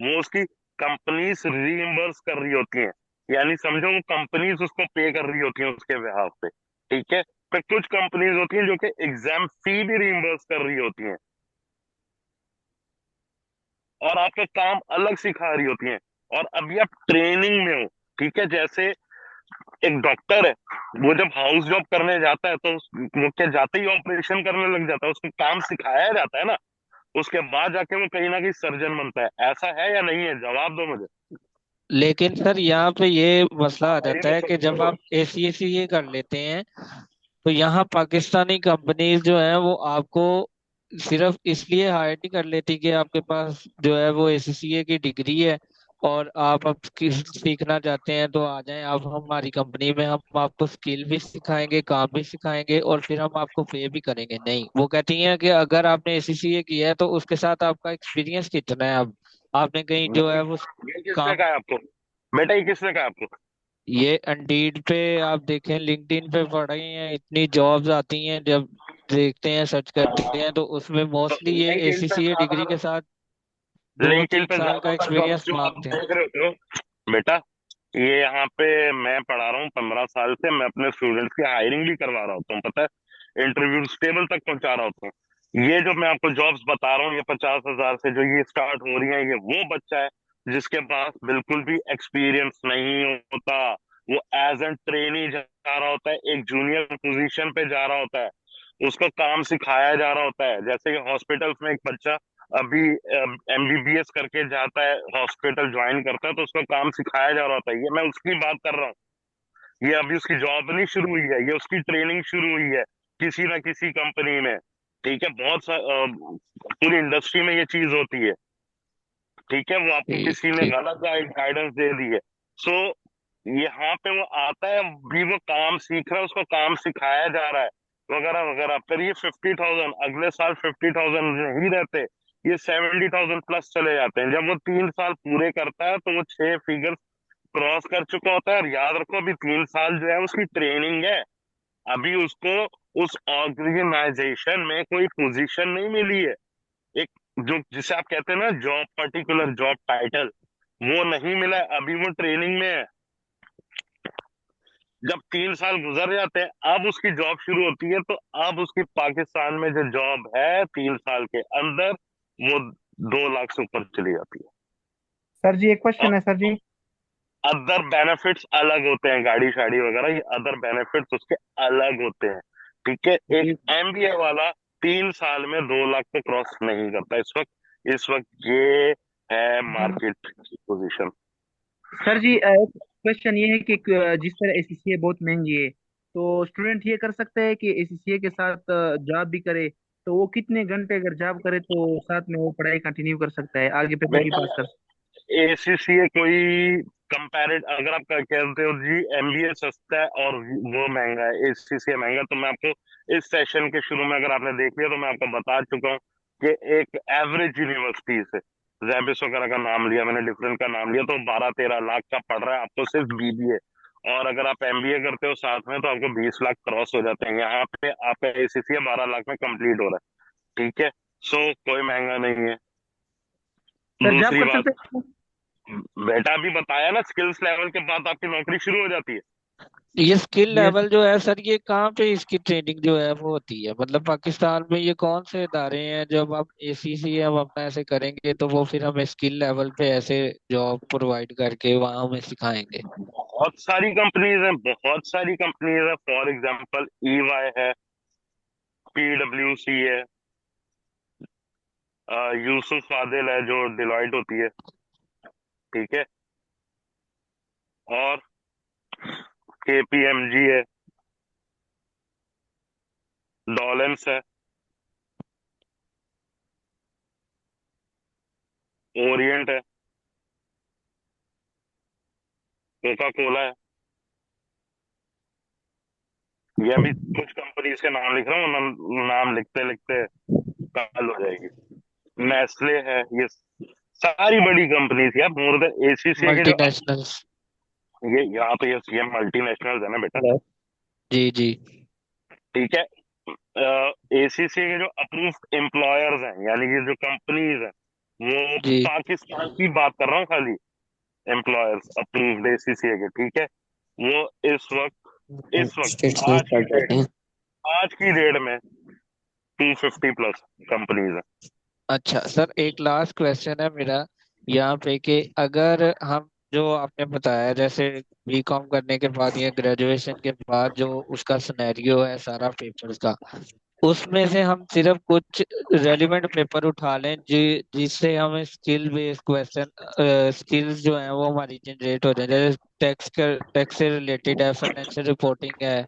वो उसकी कंपनीज रीइंबर्स कर रही होती हैं, यानी समझो वो कंपनीज उसको पे कर रही होती हैं उसके बिहाफ पे। ठीक है। फिर कुछ कंपनीज होती हैं जो कि एग्जाम फी भी रीइंबर्स कर रही होती हैं, और आपका काम अलग सिखा रही होती हैं, और अभी आप ट्रेनिंग में हो। ठीक है। जैसे एक डॉक्टर है, वो जब हाउस जॉब करने जाता है तो वो क्या जाते ही ऑपरेशन करने लग जाता है? उसको काम सिखाया जाता है ना, उसके बाद जाके वो कहीं ना कहीं सर्जन बनता है। ऐसा है या नहीं है? जवाब दो मुझे। लेकिन सर यहाँ पे ये मसला आ भाई जाता ने है कि जब आप ACCA कर लेते हैं तो यहाँ पाकिस्तानी कंपनीज जो है वो आपको सिर्फ इसलिए हायर नहीं कर लेती कि आपके पास जो है वो ACCA की डिग्री है और आप अब सीखना चाहते हैं तो आ जाएं आप हमारी कंपनी में, हम आपको स्किल भी सिखाएंगे, काम भी सिखाएंगे और फिर हम आपको पे भी करेंगे। नहीं, वो कहती हैं कि अगर आपने ACCA किया है तो उसके साथ आपका एक्सपीरियंस कितना है, अब आपने कहीं जो है वो ये किसने काम। कहा आपको? बेटा, ये किसने कहा आपको? ये इंडीड पे आप देखें, लिंक्डइन पे पढ़े हैं, इतनी जॉब्स आती हैं, जब देखते हैं सर्च करते हैं तो उसमें तो मोस्टली ये लिंक्डइन पे ACCA डिग्री के ज्यादा साथ दो लिंक्डइन तीन पे साल का ज्यादातर जॉब्स एक्सपीरियंस जो आप मांगते हैं। देख रहे होते हो, बेटा, ये यहाँ पे मैं पढ़ा रहा हूँ 15 साल से। मैं अपने स्टूडेंट्स की हायरिंग भी करवा रहा होता हूँ, पता है, इंटरव्यू टेबल तक पहुंचा रहा होता हूँ। ये जो मैं आपको जॉब्स बता रहा हूँ, ये 50,000 से जो ये स्टार्ट हो रही है, ये वो बच्चा है जिसके पास बिल्कुल भी एक्सपीरियंस नहीं होता। वो एज एन ट्रेनी जा रहा होता है, एक जूनियर पोजीशन पे जा रहा होता है, उसको काम सिखाया जा रहा होता है। जैसे कि हॉस्पिटल्स में एक बच्चा अभी MBBS करके जाता है, हॉस्पिटल ज्वाइन करता है, तो उसको काम सिखाया जा रहा होता है। ये मैं उसकी बात कर रहा हूँ। ये अभी उसकी जॉब नहीं शुरू हुई है, ये उसकी ट्रेनिंग शुरू हुई है किसी ना किसी कंपनी में। ठीक है। पूरी इंडस्ट्री में ये चीज होती है। ठीक है, वो आपको ठीक किसी ने ठीक। गलत गाइडेंस दे दी है। सो यहाँ पे वो आता है, भी वो काम सीख रहा है, उसको काम सिखाया जा रहा है, वगैरह वगैरह। फिर ये 50,000, अगले साल 50,000 नहीं रहते, ये 70,000 प्लस चले जाते हैं। जब वो 3 साल पूरे करता है तो वो 6 फिगर क्रॉस कर चुका होता है। और याद रखो, अभी 3 साल जो है उसकी ट्रेनिंग है। अभी उसको उस ऑर्गेनाइजेशन में कोई पोजीशन नहीं मिली है, एक जो जिसे आप कहते हैं ना जॉब, पर्टिकुलर जॉब टाइटल, वो नहीं मिला है, अभी वो ट्रेनिंग में है। जब 3 साल गुजर जाते हैं, अब उसकी जॉब शुरू होती है, तो अब उसकी पाकिस्तान में जो जॉब है 3 साल के अंदर, वो 2 लाख से ऊपर चली जाती है। सर जी एक और क्वेश्चन है सर जी। अदर बेनिफिट्स अलग होते हैं, गाड़ी शाड़ी वगैरह, ये अदर बेनिफिट्स उसके अलग होते हैं। ठीक है, एक जी एमबीए वाला 3 साल में 2 लाख को क्रॉस नहीं करता इस वक्त ये है मार्केट की पोजीशन। सर जी एक क्वेश्चन ये है कि जिस तरह एसीसीए बहुत महंगी है, तो स्टूडेंट ये कर सकता है कि एसीसीए के साथ जॉब भी करे, तो वो कितने घंटे अगर जॉब करे तो साथ में वो पढ़ाई कंटिन्यू कर सकता है, आगे पेपर भी बेटा, पास कर सकता एसीसीए कोई कंपैरेट, अगर आप कहते हो जी एमबीए सस्ता है और वो महंगा है, एसीसीए महंगा है, तो मैं आपको इस सेशन के शुरू में, अगर आपने देख लिया, तो मैं आपको बता चुका हूँ कि एक एवरेज यूनिवर्सिटी से, जैबिस वगैरह का नाम लिया मैंने, डिफरेंट का नाम लिया, तो 12-13 लाख का पड़ रहा है आपको सिर्फ बीबीए। और अगर आप एमबीए करते हो साथ में, तो आपको 20 लाख क्रॉस हो जाते हैं। यहाँ पे आपका एसीसीए 12 लाख में कंप्लीट हो रहा है। ठीक है, सो कोई महंगा नहीं है। है। सर जॉब दूसरी कर बात, सकते हैं। बेटा अभी बताया ना, स्किल्स लेवल के बाद आपकी नौकरी शुरू हो जाती है। ये स्किल यस। लेवल जो है सर, ये कहाँ पे इसकी ट्रेनिंग जो है वो होती है? मतलब पाकिस्तान में ये कौन से इदारे हैं जब आप एसीसी हम अपना ऐसे करेंगे तो वो फिर हमें स्किल लेवल पे ऐसे जॉब प्रोवाइड करके वहाँ हमें सिखाएंगे? बहुत सारी कंपनीज हैं, बहुत सारी कंपनीज है। फॉर एग्जांपल ईवाई है, पीडब्ल्यूसी है, यूसुफ आदिल है जो डिलॉयट होती है। ठीक है, और केपीएमजी है, डॉलेंस है, ओरिएंट है, कोका कोला है। ये अभी कुछ कंपनीज के नाम लिख रहा हूँ, नाम लिखते लिखते काल हो जाएगी। नेस्ले है, ये सारी बड़ी कंपनीज है। मोर देन एसीसी के जो, मल्टीनेशनल्स। ये यहाँ पे ये मल्टीनेशनल है ना बेटा। हेलो। जी जी। ठीक है, एसीसी के जो अप्रूव्ड एम्प्लॉयर्स हैं, यानी कि जो कंपनीज हैं, वो जी। पाकिस्तान की बात कर रहा हूँ खाली, एम्प्लॉयर्स अप्रूव्ड एसीसी के। ठीक है, वो इस वक्त स्टेट्स में आज की स्टार्ट डेट होते हैं। आज की डेट में 250 प्लस कंपनीज हैं। अच्छा सर, एक लास्ट क्वेश्चन है मेरा यहाँ पे कि अगर हम, जो आपने बताया जैसे बीकॉम करने के बाद या ग्रेजुएशन के बाद जो उसका सिनेरियो है सारा पेपर्स का, उसमें से हम सिर्फ कुछ रेलिवेंट पेपर उठा लें जिससे हमें स्किल बेस्ड क्वेश्चन, स्किल्स जो हैं वो हमारी जनरेट हो जाए, जैसे टैक्स से रिलेटेड है, फाइनेंशियल रिपोर्टिंग है,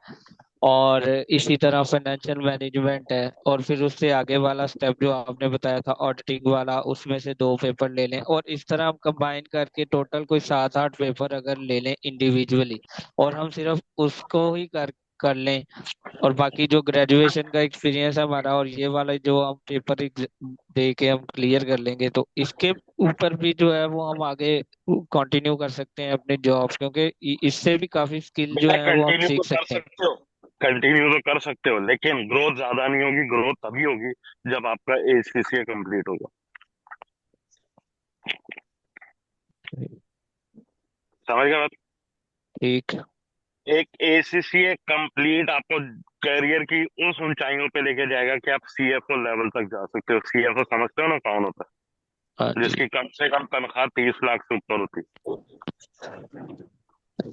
और इसी तरह फाइनेंशियल मैनेजमेंट है, और फिर उससे आगे वाला स्टेप जो आपने बताया था ऑडिटिंग वाला, उसमें से 2 पेपर ले लें, और इस तरह हम कंबाइन करके टोटल कोई 7-8 पेपर अगर ले लें इंडिविजुअली, और हम सिर्फ उसको ही कर कर लें, और बाकी जो ग्रेजुएशन का एक्सपीरियंस है हमारा, और ये वाला जो हम पेपर दे के हम क्लियर कर लेंगे, तो इसके ऊपर भी जो है वो हम आगे कंटिन्यू कर सकते हैं अपने जॉब, क्योंकि इससे भी काफी स्किल जो बेटा है वो हम कंटिन्यू तो सीख कर सकते हैं। सकते हो, कंटिन्यू तो कर सकते हो, लेकिन ग्रोथ ज्यादा नहीं होगी। ग्रोथ तभी होगी जब आपका एसीसीए कंप्लीट होगा। समझ गए बात? ठीक। एक एसीसीए कंप्लीट आपको करियर की उस ऊंचाइयों पे लेके जाएगा कि आप सीएफओ लेवल तक जा सकते हो। सीएफओ समझते हो ना कौन होता हाँ है? जी। जिसकी कम से कम तनख्वाह 30 लाख से ऊपर होती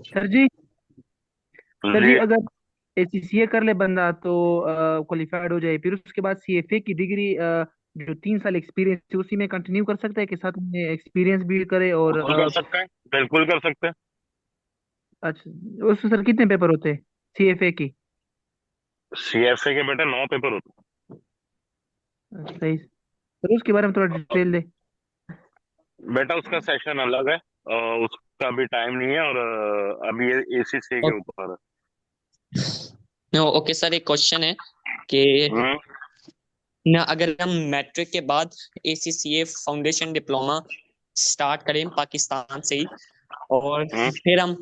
सर जी, है सर जी जी। अगर एसीसीए कर ले बंदा तो क्वालिफाइड हो जाए, फिर उसके बाद सीएफए की डिग्री, जो 3 साल एक्सपीरियंस है उसी में कंटिन्यू कर सकता है कि साथ में एक्सपीरियंस भी करे और बिल्कुल कर सकते हैं, बिल्कुल कर सकते हैं। अच्छा उसमें सर कितने पेपर होते हैं सीएफए की? सीएफए के बेटे 9 पेपर होते सही, सर उसके बारे में थोड़ा हैं। डिटेल दे। बेटा उसका सेशन अलग है, उसका अभी टाइम नहीं है, और अभी ये एसीसी के ऊपर है। ओके सर, एक क्वेश्चन है कि हम्म। ना अगर हम मैट्रिक के बाद एसीसीए फाउंडेशन डिप्लोमा स्टार्ट करें पाकिस्तान से ही, और हम्म। फिर हम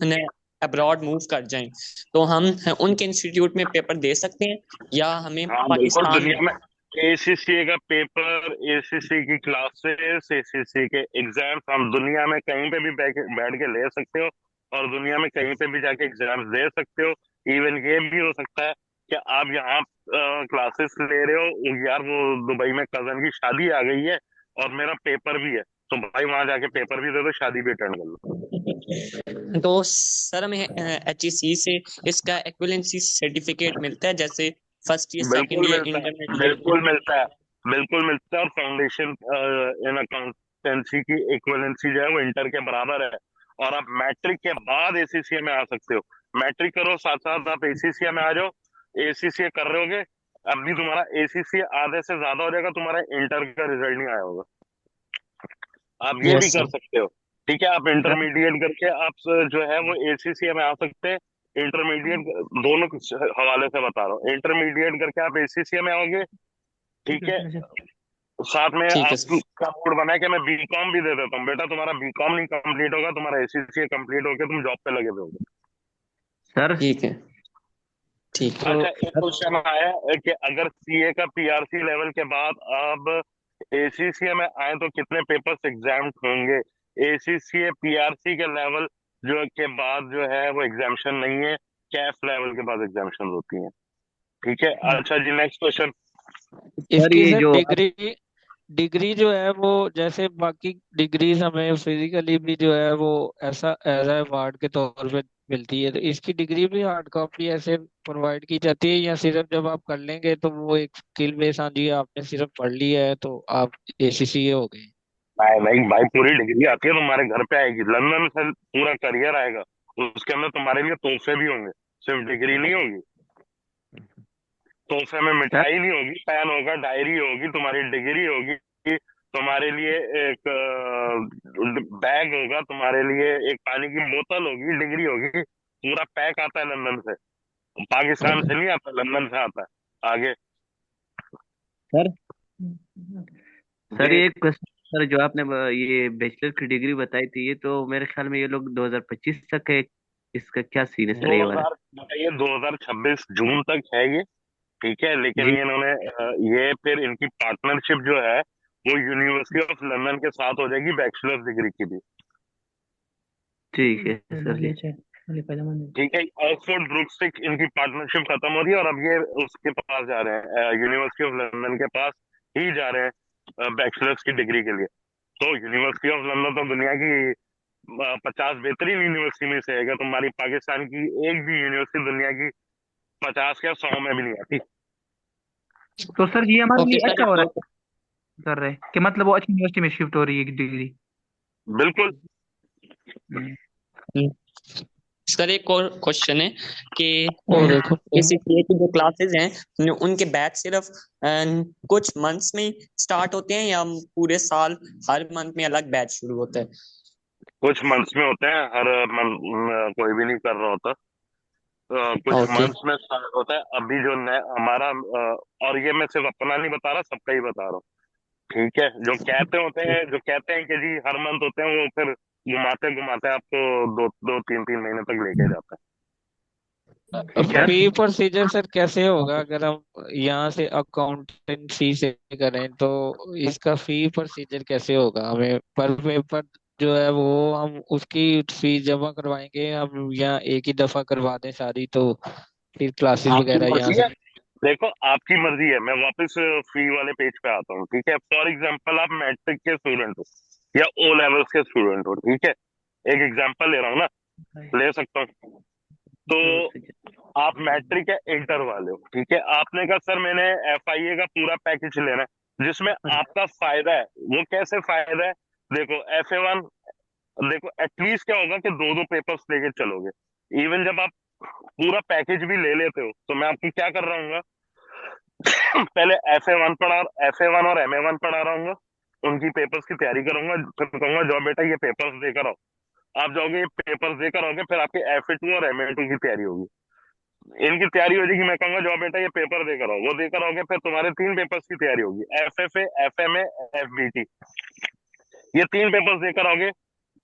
अब्रॉड मूव कर जाएं, तो हम उनके इंस्टीट्यूट में पेपर दे सकते हैं या हमें हाँ बिल्कुल, पाकिस्तान में? दुनिया में एसीसी का पेपर, एसीसी की क्लासेस, एसीसी के एग्जाम्स हम दुनिया में कहीं पे भी बैठ के ले सकते हो, और दुनिया में कहीं पे भी जाके एग्जाम्स दे सकते हो। इवन ये भी हो सकता है कि आप यहाँ क्लासेस ले रहे हो, यार वो दुबई में कजन की शादी आ गई है और मेरा पेपर भी है, तो भाई वहां जाके पेपर भी दे दो, शादी भी अटेंड कर लो। तो सर हमें HEC से इसका एक्विवेलेंसी सर्टिफिकेट मिलता है, जैसे फर्स्ट ईयर सेकंड बिल्कुल ईयर मिलता है, इंटरमीडिएट? बिल्कुल मिलता है, बिल्कुल मिलता है। और फाउंडेशन इन अकाउंटेंसी की इक्विवेलेंसी जो है वो इंटर के बराबर है। और आप मैट्रिक के बाद एसीसीए में आ सकते हो। मैट्रिक करो, साथ साथ आप एसीसीए में आ जाओ। एसीसीए कर रहे होगे, अब भी तुम्हारा एसीसीए आधे से ज्यादा हो जाएगा, तुम्हारा इंटर का रिजल्ट नहीं आया होगा। आप ये भी यस कर सर। सकते हो। ठीक है, आप सर इंटरमीडिएट करके आप जो है वो एसीसीए में आ सकते हैं। इंटरमीडिएट दोनों हवाले से बता रहा हूँ, इंटरमीडिएट करके आप एसीसीए में आओगे। ठीक है, साथ में ठीक है सर। आपका मूड बना है कि मैं बीकॉम भी दे देता हूँ, बेटा तुम्हारा बीकॉम नहीं कंप्लीट होगा, तुम्हारा एसीसीए कंप्लीट होकर तुम जॉब पे लगे हुए होगे। सर ठीक है। ठीक है। तो अच्छा, एक क्वेश्चन आया है कि अगर सीए का पीआरसी लेवल के बाद अब एसीसीए में आए तो कितने पेपर्स एग्जाम होंगे? एसीसीए पीआरसी के लेवल जो के बाद जो है वो एग्जामेशन नहीं है, कैफ लेवल के बाद एग्जामेशन होती है। ठीक है, अच्छा जी, नेक्स्ट क्वेश्चन। सर इसकी ये सर जो डिग्री डिग्री जो है वो जैसे बाकी डिग्रीज हमें फिजिकली भी जो है वो ऐसा एज अवार्ड के तौर पे मिलती है, तो इसकी डिग्री भी हार्ड कॉपी ऐसे प्रोवाइड की जाती है, या सिर्फ जब आप कर लेंगे तो वो एक स्किल बेस, हाँ जी आपने सिर्फ पढ़ लिया है तो आप एसीसीए हो गए? भाई भाई भाई, पूरी डिग्री आती है, तुम्हारे घर पे आएगी, लंदन से पूरा करियर आएगा, उसके अंदर तुम्हारे लिए तोहफे भी होंगे, सिर्फ डिग्री नहीं होगी। तोहफे में सर मिठाई नहीं होगी, पेन होगा, डायरी होगी, तुम्हारी डिग्री होगी, तुम्हारे लिए एक बैग होगा, तुम्हारे लिए एक पानी की बोतल होगी, डिग्री होगी। पूरा पैक आता है लंदन से, पाकिस्तान से नहीं आता, लंदन से आता है। आगे सर सर जी। ये क्वेश्चन, सर जो आपने ये बैचलर की डिग्री बताई थी, ये तो मेरे ख्याल में ये लोग 2025 तक है। इसका क्या सीन है सर, दो ये वाला? हजार बताइए, 2026 जून तक है ये। ठीक है, लेकिन जी ये इन्होंने ये फिर इनकी पार्टनरशिप जो है वो यूनिवर्सिटी ऑफ लंदन के साथ हो जाएगी, बैचलर डिग्री की भी। ठीक है सर जी। ठीक है, ऑक्सफोर्ड ब्रुक्स से इनकी पार्टनरशिप खत्म हो रही है, और अब ये उसके पास जा रहे हैं, यूनिवर्सिटी ऑफ लंदन के पास ही जा रहे हैं बैचलर्स की डिग्री के लिए। तो यूनिवर्सिटी ऑफ लंदन तो दुनिया की 50 बेहतरीन यूनिवर्सिटी में से है। अगर तुम्हारी पाकिस्तान की एक भी यूनिवर्सिटी दुनिया की 50 या 100 में भी नहीं आती। तो सर ये हमारे ओके लिए सर, अच्छा एक हो रहा और है, कर रहे हैं कि मतलब वो अच्छी यूनिवर्सिटी में शिफ्ट हो रही है डिग्री। बिल्कुल। सर एक और क्वेश्चन है कि और देखो एसीसीए की जो क्लासेस हैं उनके बैच सिर्फ कुछ मंथ्स में स्टार्ट होते हैं या पूरे साल हर मंथ में अलग बैच शुरू होता है? कुछ मंथ्स में होते हैं, हर मंथ कोई भी नहीं कर रहा होता। कुछ ओके। मंथ्स में स्टार्ट होता है। अभी जो नया हमारा और ये मैं सिर्फ अपना नहीं बता रहा, सबका ही बता रहा हूँ। ठीक है, जो कहते होते हैं, जो कहते हैं कि जी हर मंथ होते हैं, वो फिर घुमाते घुमाते आपको दो दो तीन तीन महीने तक लेके जाते हैं। ठीक है। सर फी प्रोसीजर सर कैसे होगा अगर हम यहाँ से अकाउंटेंसी से करें तो इसका फी प्रोसीजर कैसे होगा? हमें पर पेपर जो है वो हम उसकी फीस जमा करवाएंगे हम, या एक ही दफा करवा दें सारी, तो फिर क्लासेस आपकी वगैरह यहाँ मर्जी से? है, देखो आपकी मर्जी है। मैं वापस फ्री वाले पेज पे आता हूँ। ठीक है, फॉर एग्जाम्पल आप मैट्रिक के स्टूडेंट हो या ओ लेवल्स के स्टूडेंट हो, ठीक है, एक एग्जाम्पल ले रहा हूँ ना, ले सकता हूँ। तो आप मैट्रिक या इंटर वाले हो, ठीक है, आपने कहा सर मैंने एफआईए का पूरा पैकेज लेना है जिसमें आपका फायदा है। वो कैसे फायदा है? देखो FA1, देखो एटलीस्ट क्या होगा कि दो दो पेपर्स लेके चलोगे। इवन जब आप पूरा पैकेज भी ले लेते हो तो मैं आपको क्या कर रहा हूँ, पहले FA1 और MA1 पढ़ा रहा हूँ, उनकी पेपर्स की तैयारी करूंगा, फिर कहूंगा जाओ बेटा ये पेपर्स देकर आओ। आप जाओगे, ये पेपर्स देकर आओगे, फिर आपके FA2 और MA2 की तैयारी होगी। इनकी तैयारी हो जाएगी, मैं कहूंगा जाओ बेटा ये पेपर देकर आओ, वो देकर आओगे, फिर तुम्हारे 3 पेपर्स की तैयारी होगी, FFA, FMA, FBT। ये 3 पेपर्स देकर आओगे,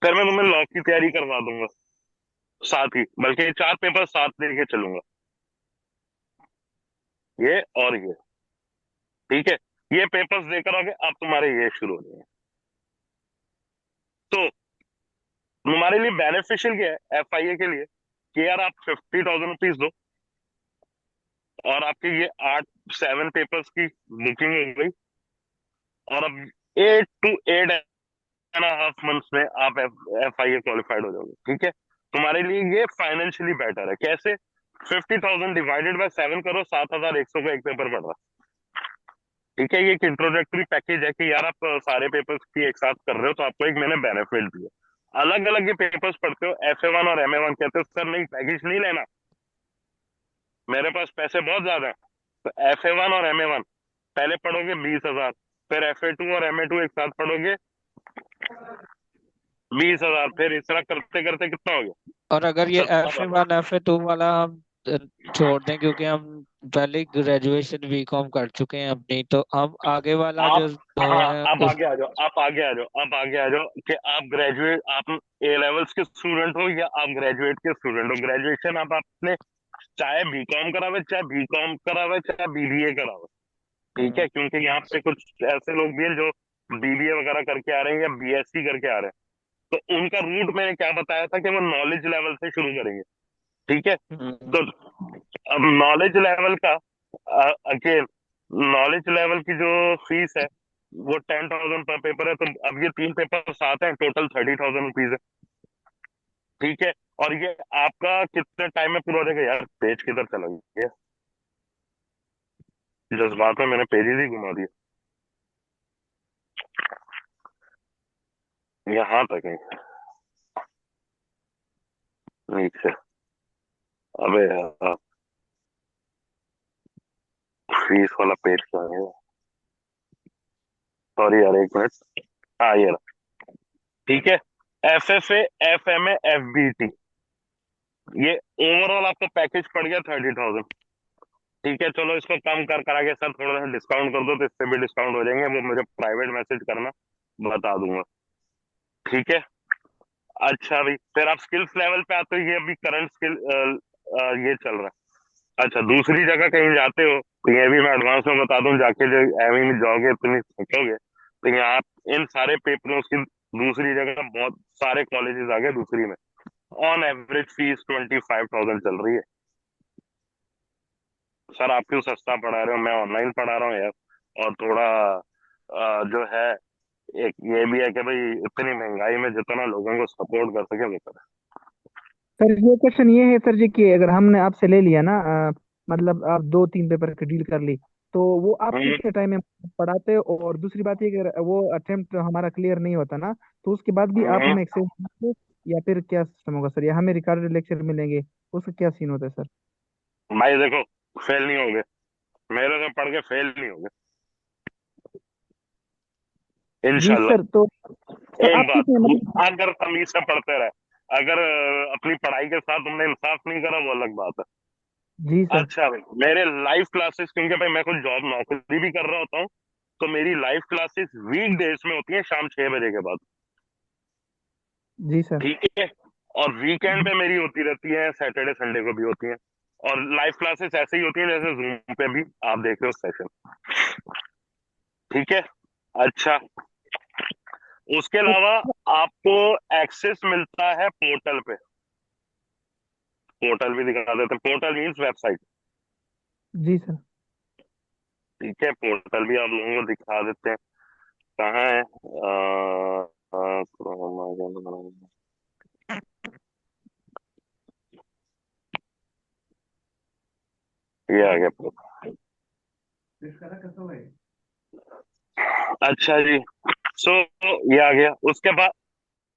फिर मैं तुम्हें लॉ की तैयारी करवा दूंगा साथ ही, बल्कि ये 4 पेपर साथ लेके चलूंगा, ये और ये। ठीक है, ये पेपर्स देकर आओगे, अब तुम्हारे ये शुरू हो जाएंगे। तो तुम्हारे लिए बेनिफिशियल क्या है FIA के लिए, कि यार आप 50,000 रुपीज दो और आपके ये 7 पेपर्स की बुकिंग हो गई, और अब 8 to 8.5 months में आप FIA क्वालिफाइड हो जाओगे। ठीक है, तुम्हारे लिए ये फाइनेंशियली बेटर है। कैसे? 50,000 डिवाइडेड बाय 7 करो, 7,100 का एक पेपर पड़ रहा है। ठीक है, ये एक इंट्रोडक्टरी पैकेज है कि यार आप सारे पेपर्स की एक साथ कर रहे हो, तो आपको एक मैंने बेनिफिट दिया। अलग अलग ये पेपर्स पढ़ते हो, FA1 और MA1, कहते हो सर नहीं पैकेज नहीं लेना, मेरे पास पैसे बहुत ज्यादा है। तो FA1 और MA1 पहले पढ़ोगे 20,000, फिर FA2 और MA2 एक साथ पढ़ोगे 20,000, फिर इस तरह करते करते कितना हो गया और अगर ये FA1 FA2 वाला हम छोड़ दें, क्योंकि हम पहले ग्रेजुएशन बीकॉम कर चुके हैं अपनी, तो हम आगे वाला आप? जो दो हाँ, है आप उस। आगे आ जाओ, आप आगे आ जाओ, आप आगे आ जाओ कि आप ग्रेजुएट, आप A levels के स्टूडेंट हो या आप ग्रेजुएट के स्टूडेंट हो। ग्रेजुएशन आप आपने चाहे बीकॉम करावे, चाहे बीकॉम करावे, चाहे BBA करावे। ठीक है, क्योंकि यहाँ पे कुछ ऐसे लोग भी हैं जो BBA वगैरह करके आ रहे हैं या BSc करके आ रहे हैं, तो उनका रूट मैंने क्या बताया था कि वो नॉलेज लेवल से शुरू करेंगे। ठीक है, हम्म। तो अब नॉलेज लेवल का, अगेन नॉलेज लेवल की जो फीस है वो 10,000 पर पेपर है, तो अब ये 3 पेपर साथ हैं, टोटल 30,000 रुपीज है। ठीक है, और ये आपका कितने टाइम में पूरा हो जाएगा? यार पेज किधर चला गया, जज्बात में मैंने पेज ही घुमा दिया, यहाँ तक है नीचे। अबे यार, फीस वाला पेज कहाँ है? सॉरी यार, एक मिनट। हाँ ये रहा। ठीक है, FFA, FMA, FBT, ये ओवरऑल आपका पैकेज पड़ गया 30,000। ठीक है, चलो इसको कम कर करा के सर थोड़ा सा डिस्काउंट कर दो, तो इससे भी डिस्काउंट हो जाएंगे, वो मुझे प्राइवेट मैसेज करना, बता दूंगा। ठीक है, अच्छा भाई, फिर आप स्किल्स लेवल पे आते हो, ये अभी करंट स्किल ये चल रहा है। अच्छा, दूसरी जगह कहीं जाते हो तो ये भी मैं एडवांस में बता दूं, जाके जो एमी में जाओगे इतनी सीखोगे, तो यहाँ आप इन सारे पेपरों की दूसरी जगह बहुत सारे कॉलेजेस आ गए दूसरी में, ऑन एवरेज फीस 25,000 चल रही है। सर आप क्यों सस्ता पढ़ा रहे हो? मैं ऑनलाइन पढ़ा रहा हूँ यार, और थोड़ा जो है, एक ये भी है कि भाई इतनी महंगाई में जितना लोगों को सपोर्ट कर सके वो करे। सर ये क्वेश्चन ये है सर जी कि अगर हमने आपसे ले लिया ना, मतलब आप 2-3 पेपर की डील कर ली, तो वो आप हम्म, कितने टाइम में पढ़ाते हो? और दूसरी बात ये कि अगर वो अटेम्प्ट हमारा क्लियर नहीं होता ना, तो उसके बाद भी आप हम्म, हमें एक्सेस देते, या फिर क्या सिस्टम होगा सर, या हमें रिकॉर्डेड लेक्चर मिलेंगे? उसका क्या सीन होता है सर? भाई देखो, फेल नहीं होगे, मेरे से पढ़ के फेल नहीं होगे, जी इंशाल्लाह। सर। तो सर एक आप बात, कितने मतलब। अगर तमीज से पढ़ते रहे, अगर अपनी पढ़ाई के साथ तुमने इंसाफ नहीं करा, वो अलग बात है। जी सर। अच्छा भाई, मेरे लाइव क्लासेस, क्योंकि भाई मैं कुछ जॉब नौकरी भी कर रहा होता हूँ, तो मेरी लाइव क्लासेस वीक डेज में होती है, शाम 6 बजे के बाद। जी सर। ठीक है, और वीकेंड पे मेरी होती रहती है, सैटरडे संडे को भी होती है। और लाइव क्लासेस ऐसे ही होती है जैसे जूम पे भी आप देख रहे हो सेशन। ठीक है, अच्छा, उसके तो अलावा आपको एक्सेस मिलता है पोर्टल पे, पोर्टल भी दिखा देते हैं, पोर्टल मीन्स वेबसाइट। जी सर। ठीक है, पोर्टल भी आप लोगों को दिखा देते हैं, कहाँ है? ये आ गया portal। अच्छा जी, सो ये आ गया। उसके बाद,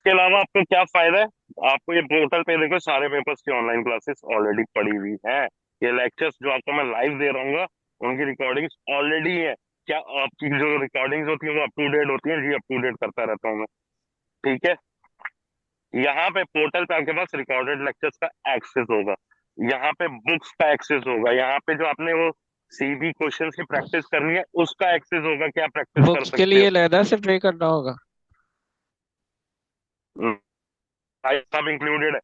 के अलावा आपको क्या फायदा है? आपको ये पोर्टल पे देखो सारे पेपर्स की ऑनलाइन क्लासेस ऑलरेडी पड़ी हुई है। ये लेक्चर्स जो आपको मैं लाइव दे रहा हूँ, उनकी रिकॉर्डिंग्स ऑलरेडी है। क्या आपकी जो रिकॉर्डिंग्स होती है वो अप टू डेट होती है? जी अप टू डेट करता रहता हूँ मैं। ठीक है, यहाँ पे पोर्टल पे आपके पास रिकॉर्डेड लेक्चर्स का एक्सेस होगा, यहाँ पे बुक्स का एक्सेस होगा, यहाँ पे जो आपने वो सीबी क्वेश्चंस की प्रैक्टिस करनी है उसका एक्सेस होगा कि आप प्रैक्टिस कर बुक्स के सकते हो। लिए अलग से पे करना होगा? भाई सब इंक्लूडेड है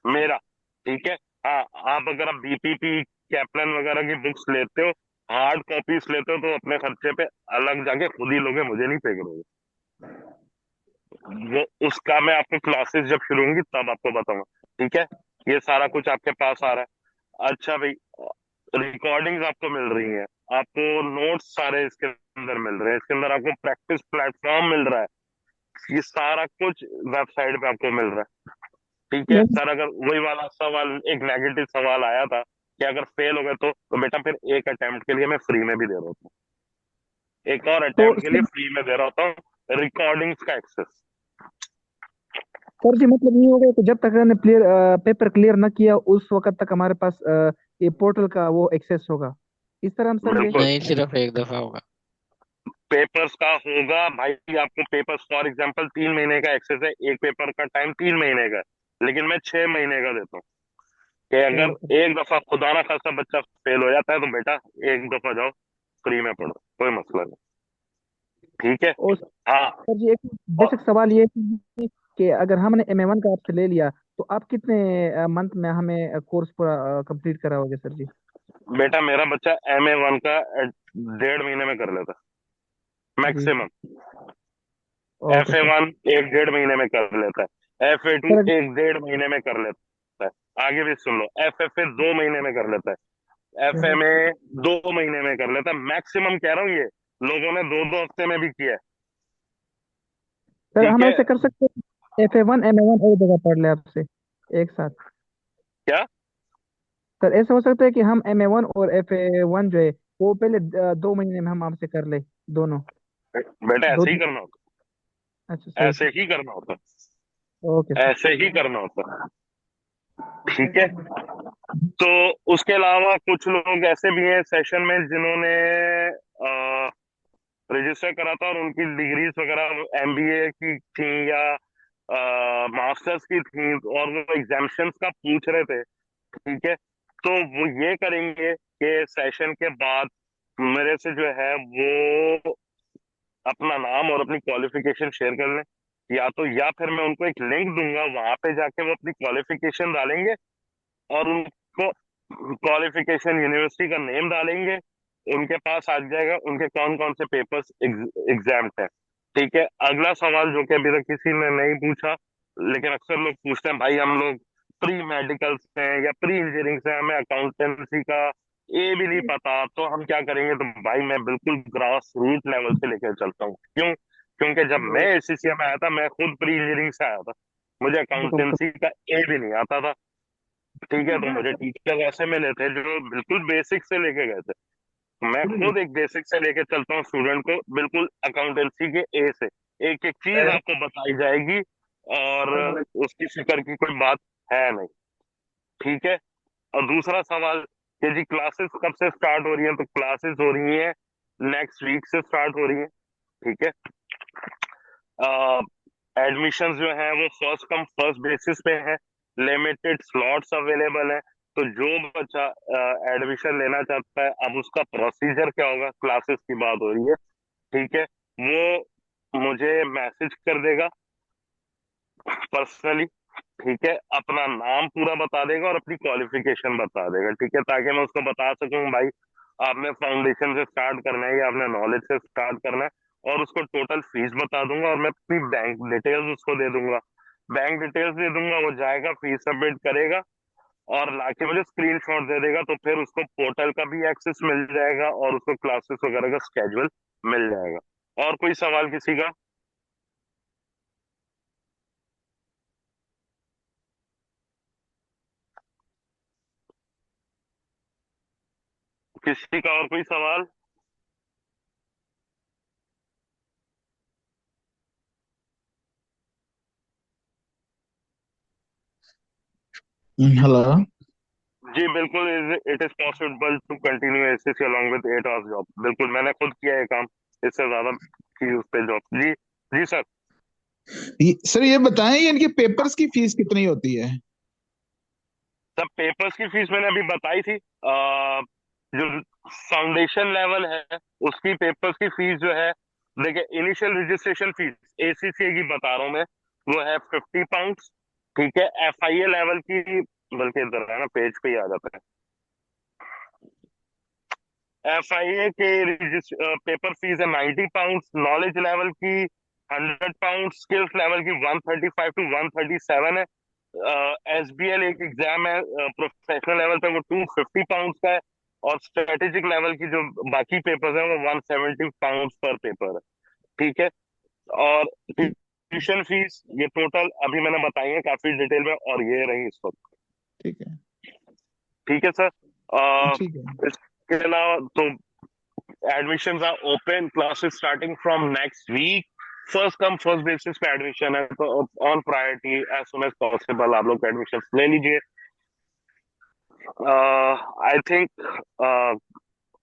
मेरा। ठीक है, हाँ, आप अगर आप बीपीपी कैप्लन वगैरह की बुक्स लेते हो, हार्ड कॉपीज लेते हो, तो अपने खर्चे पे अलग जाके खुद ही लोगे, मुझे नहीं पे करोगे। वो उसका मैं आपको क्लासेस जब शुरू होंगी तब आपको बताऊंगा। ठीक है, ये सारा कुछ आपके पास आ रहा है। अच्छा भाई, रिकॉर्डिंग्स आपको मिल रही हैं, आपको नोट्स सारे इसके अंदर मिल रहे हैं, इसके अंदर आपको प्रैक्टिस प्लेटफॉर्म मिल रहा है, ये सारा कुछ वेबसाइट पे आपको मिल रहा है। ठीक है सर, अगर वही वाला सवाल, एक नेगेटिव सवाल आया था कि अगर फेल हो गए तो बेटा फिर एक अटेम्प्ट के लिए मैं फ्री में भी दे रहा होता हूँ, एक और तो अटेम्प्ट के लिए फ्री में दे रहा होता हूँ रिकॉर्डिंग्स का एक्सेस। सर जी मतलब ये हो गया कि जब तक हमने पेपर क्लियर न किया उस वक्त तक हमारे पास ये पोर्टल का वो एक्सेस होगा, इस तरह हम समझे? बिल्कुल, नहीं, सिर्फ एक दफा होगा। पेपर्स का होगा भाई, आपको पेपर्स फॉर एग्जांपल 3 महीने का एक्सेस है, एक पेपर का टाइम 3 महीने का है, लेकिन मैं 6 महीने का देता हूँ कि चलो अगर सर। एक दफा खुदा ना खासा बच्चा फेल हो जाता है तो बेटा एक दफा जाओ, फ्री में पढ़ो, कोई मसला नहीं। ठीक है, और हाँ। सर जी एक और बेसिक सवाल ये है कि अगर हमने M1 का आपसे ले लिया तो आप कितने मंथ में हमें कोर्स पूरा कंप्लीट कराओगे सर जी? बेटा मेरा बच्चा MA1 का 1.5 महीने में कर लेता जी मैक्सिमम, ओके सर। FA1 1.5 महीने में कर लेता है, FA2 सर 1.5 महीने में कर लेता है, आगे भी सुन लो, FFA 2 महीने में कर लेता है, FMA 2 महीने में कर लेता है, मैक्सिमम कह रहा हूँ, ये लोगों ने 2-2 हफ्ते में भी किया है। सर ठीक हम है, ऐसे कर सकते हैं FA1 MA1 एक जगह पढ़ ले आपसे एक साथ? क्या सर ऐसा हो सकता है कि हम MA1 और FA1 जो है वो पहले 2 महीने में हम आपसे कर ले दोनों? बेटा, दो ऐसे ही करना होता अच्छा है, सही ऐसे सर। ही करना होता ओके है, सर। ऐसे ही करना होता है। ठीक है, तो उसके अलावा कुछ लोग ऐसे भी हैं सेशन में जिन्होंने रजिस्टर करा था और उनकी डिग्रीज वगैरह MBA की थी या मास्टर्स की थी, और वो एग्जामिशंस का पूछ रहे थे। ठीक है, तो वो ये करेंगे कि सेशन के बाद मेरे से जो है वो अपना नाम और अपनी क्वालिफिकेशन शेयर कर लें, या फिर मैं उनको एक लिंक दूंगा, वहां पे जाके वो अपनी क्वालिफिकेशन डालेंगे और उनको क्वालिफिकेशन यूनिवर्सिटी का नेम डालेंगे, उनके पास आ जाएगा उनके कौन कौन से पेपर्स एग्जाम है। ठीक है, अगला सवाल जो कि अभी तक किसी ने नहीं पूछा, लेकिन अक्सर लोग पूछते हैं, भाई हम लोग प्री मेडिकल से हैं या प्री इंजीनियरिंग से हैं, हमें अकाउंटेंसी का ये भी नहीं पता, तो हम क्या करेंगे? तो भाई मैं बिल्कुल ग्रास रूट लेवल से लेकर चलता हूँ। क्यों? क्योंकि जब मैं ACCA में आया था मैं खुद प्री इंजीनियरिंग से आया था, मुझे अकाउंटेंसी का ए भी नहीं आता था। ठीक है, तो मुझे टीचर ऐसे मिले थे जो बिल्कुल बेसिक से लेके गए थे, मैं खुद एक बेसिक से लेके चलता हूँ स्टूडेंट को, बिल्कुल अकाउंटेंसी के ए से, एक एक चीज आपको बताई जाएगी और उसकी फिक्र की कोई बात है नहीं। ठीक है, और दूसरा सवाल कि जी क्लासेस कब से स्टार्ट हो रही है? तो क्लासेस हो रही है नेक्स्ट वीक से स्टार्ट हो रही है। ठीक है, एडमिशन जो है वो फर्स्ट कम फर्स्ट बेसिस पे है, लिमिटेड स्लॉट्स अवेलेबल है, तो जो बच्चा एडमिशन लेना चाहता है, अब उसका प्रोसीजर क्या होगा, क्लासेस की बात हो रही है। ठीक है, वो मुझे मैसेज कर देगा पर्सनली। ठीक है, अपना नाम पूरा बता देगा और अपनी क्वालिफिकेशन बता देगा। ठीक है, ताकि मैं उसको बता सकूं भाई आपने फाउंडेशन से स्टार्ट करना है या आपने नॉलेज से स्टार्ट करना है, और उसको टोटल फीस बता दूंगा और मैं अपनी बैंक डिटेल्स उसको दे दूंगा, बैंक डिटेल्स दे दूंगा, वो जाएगा फीस सबमिट करेगा और लाके मुझे स्क्रीनशॉट दे देगा, तो फिर उसको पोर्टल का भी एक्सेस मिल जाएगा और उसको क्लासेस वगैरह का स्केड्यूल मिल जाएगा। और कोई सवाल किसी का? किसी का और कोई सवाल? हेलो। जी बिल्कुल, it is possible to continue SSC along with 8 hours job. बिल्कुल मैंने खुद किया है काम, इससे ज्यादा की उस पे जॉब। जी जी सर। सर ये बताएं, ये इनके पेपर्स की फीस कितनी होती है? सब पेपर्स की फीस मैंने अभी बताई थी। जो फाउंडेशन लेवल है उसकी पेपर्स की फीस जो है, देखिए इनिशियल रजिस्ट्रेशन फीस एसीसीए की बता रहा हूँ मैं, वो है 50 पाउंड। ठीक है, एफआईए लेवल की, बल्कि इधर है ना पेज पे ही आ जाता है, एफआईए के पेपर फीस है 90 पाउंड, नॉलेज लेवल की 100 पाउंड, स्किल्स लेवल की 135 to 137 है। एसबीएल एक एग्जाम है प्रोफेशनल लेवल पे, वो 250 पाउंड का है। और स्ट्रेटेजिक लेवल की जो बाकी पेपर्स हैं वो 170 पाउंड पर पेपर है। ठीक है। और ठीक ट्यूशन फीस ये टोटल अभी मैंने बताई है काफी डिटेल में, और ये रही इस वक्त। ठीक है। ठीक है सर। ठीक है। इसके अलावा तो admissions are open, classes starting from next week. First come first basis पे एडमिशन है, तो on priority as soon as possible आप लोग एडमिशन ले लीजिए। आई थिंक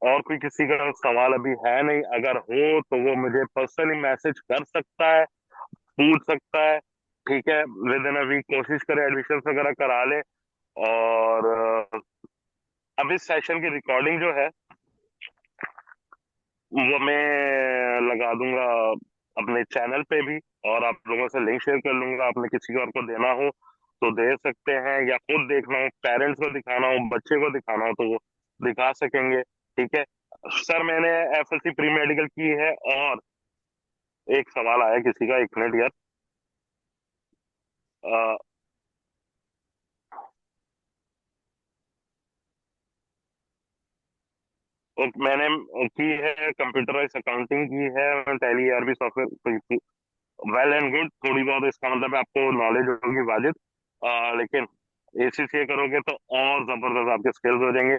और कोई किसी का सवाल अभी है नहीं, अगर हो तो वो मुझे पर्सनली मैसेज कर सकता है, पूछ सकता है। ठीक है, विद इन अ वीक कोशिश करें एडमिशन वगैरह करा ले। और अब इस सेशन की रिकॉर्डिंग जो है वो मैं लगा दूंगा अपने चैनल पे भी, और आप लोगों से लिंक शेयर कर लूंगा। आपने किसी और को देना हो तो दे सकते हैं, या खुद देखना हो, पेरेंट्स को दिखाना हो, बच्चे को दिखाना हो तो वो दिखा सकेंगे। ठीक है सर, मैंने एफएलसी प्री मेडिकल की है। और एक सवाल आया किसी का, 1 मिनट यार। अ, मैंने की है कंप्यूटराइज अकाउंटिंग की है, tally ERP software, well and good. थोड़ी बहुत इसका मतलब है आपको नॉलेज होगी वाजिब। लेकिन एसीसीए करोगे तो और जबरदस्त आपके स्किल्स हो जाएंगे।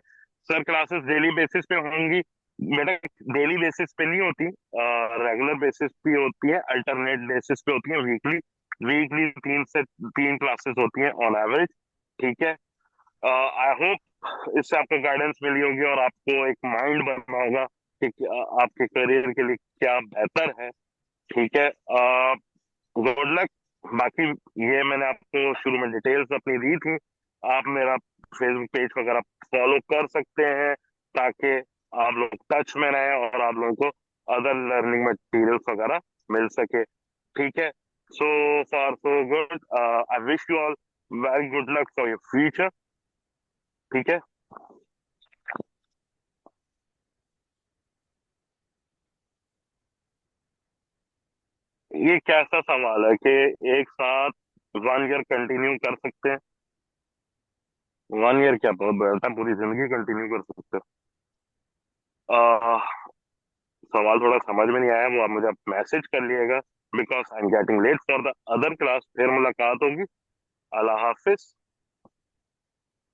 सर क्लासेस डेली बेसिस पे होंगी बेटा, डेली बेसिस पे नहीं होती, रेगुलर बेसिस पे होती है, अल्टरनेट बेसिस पे होती है, वीकली। वीकली 3 से 3 क्लासेस होती हैं ऑन एवरेज। ठीक है। आई होप इससे आपको गाइडेंस मिली होगी और आपको एक माइंड बना होगा कि आपके करियर के लिए क्या बेहतर है। ठीक है, गुड लक। बाकी ये मैंने आपको शुरू में डिटेल्स अपनी दी थी, आप मेरा फेसबुक पेज वगैरह फॉलो कर सकते हैं, ताकि आप लोग टच में रहें और आप लोगों को अदर लर्निंग मटेरियल्स वगैरह मिल सके। ठीक है, so far so good. I wish you all very good luck for your future. ठीक है। ये कैसा सवाल है कि एक साथ 1 ईयर कंटिन्यू कर सकते हैं? 1 ईयर क्या बहुत बैठा, पूरी जिंदगी कंटिन्यू कर सकते हो। सवाल थोड़ा समझ में नहीं आया, वो आप मुझे मैसेज कर लिएगा, because I am getting late for the other class. फिर मुलाकात होगी। अल्लाह हाफिज।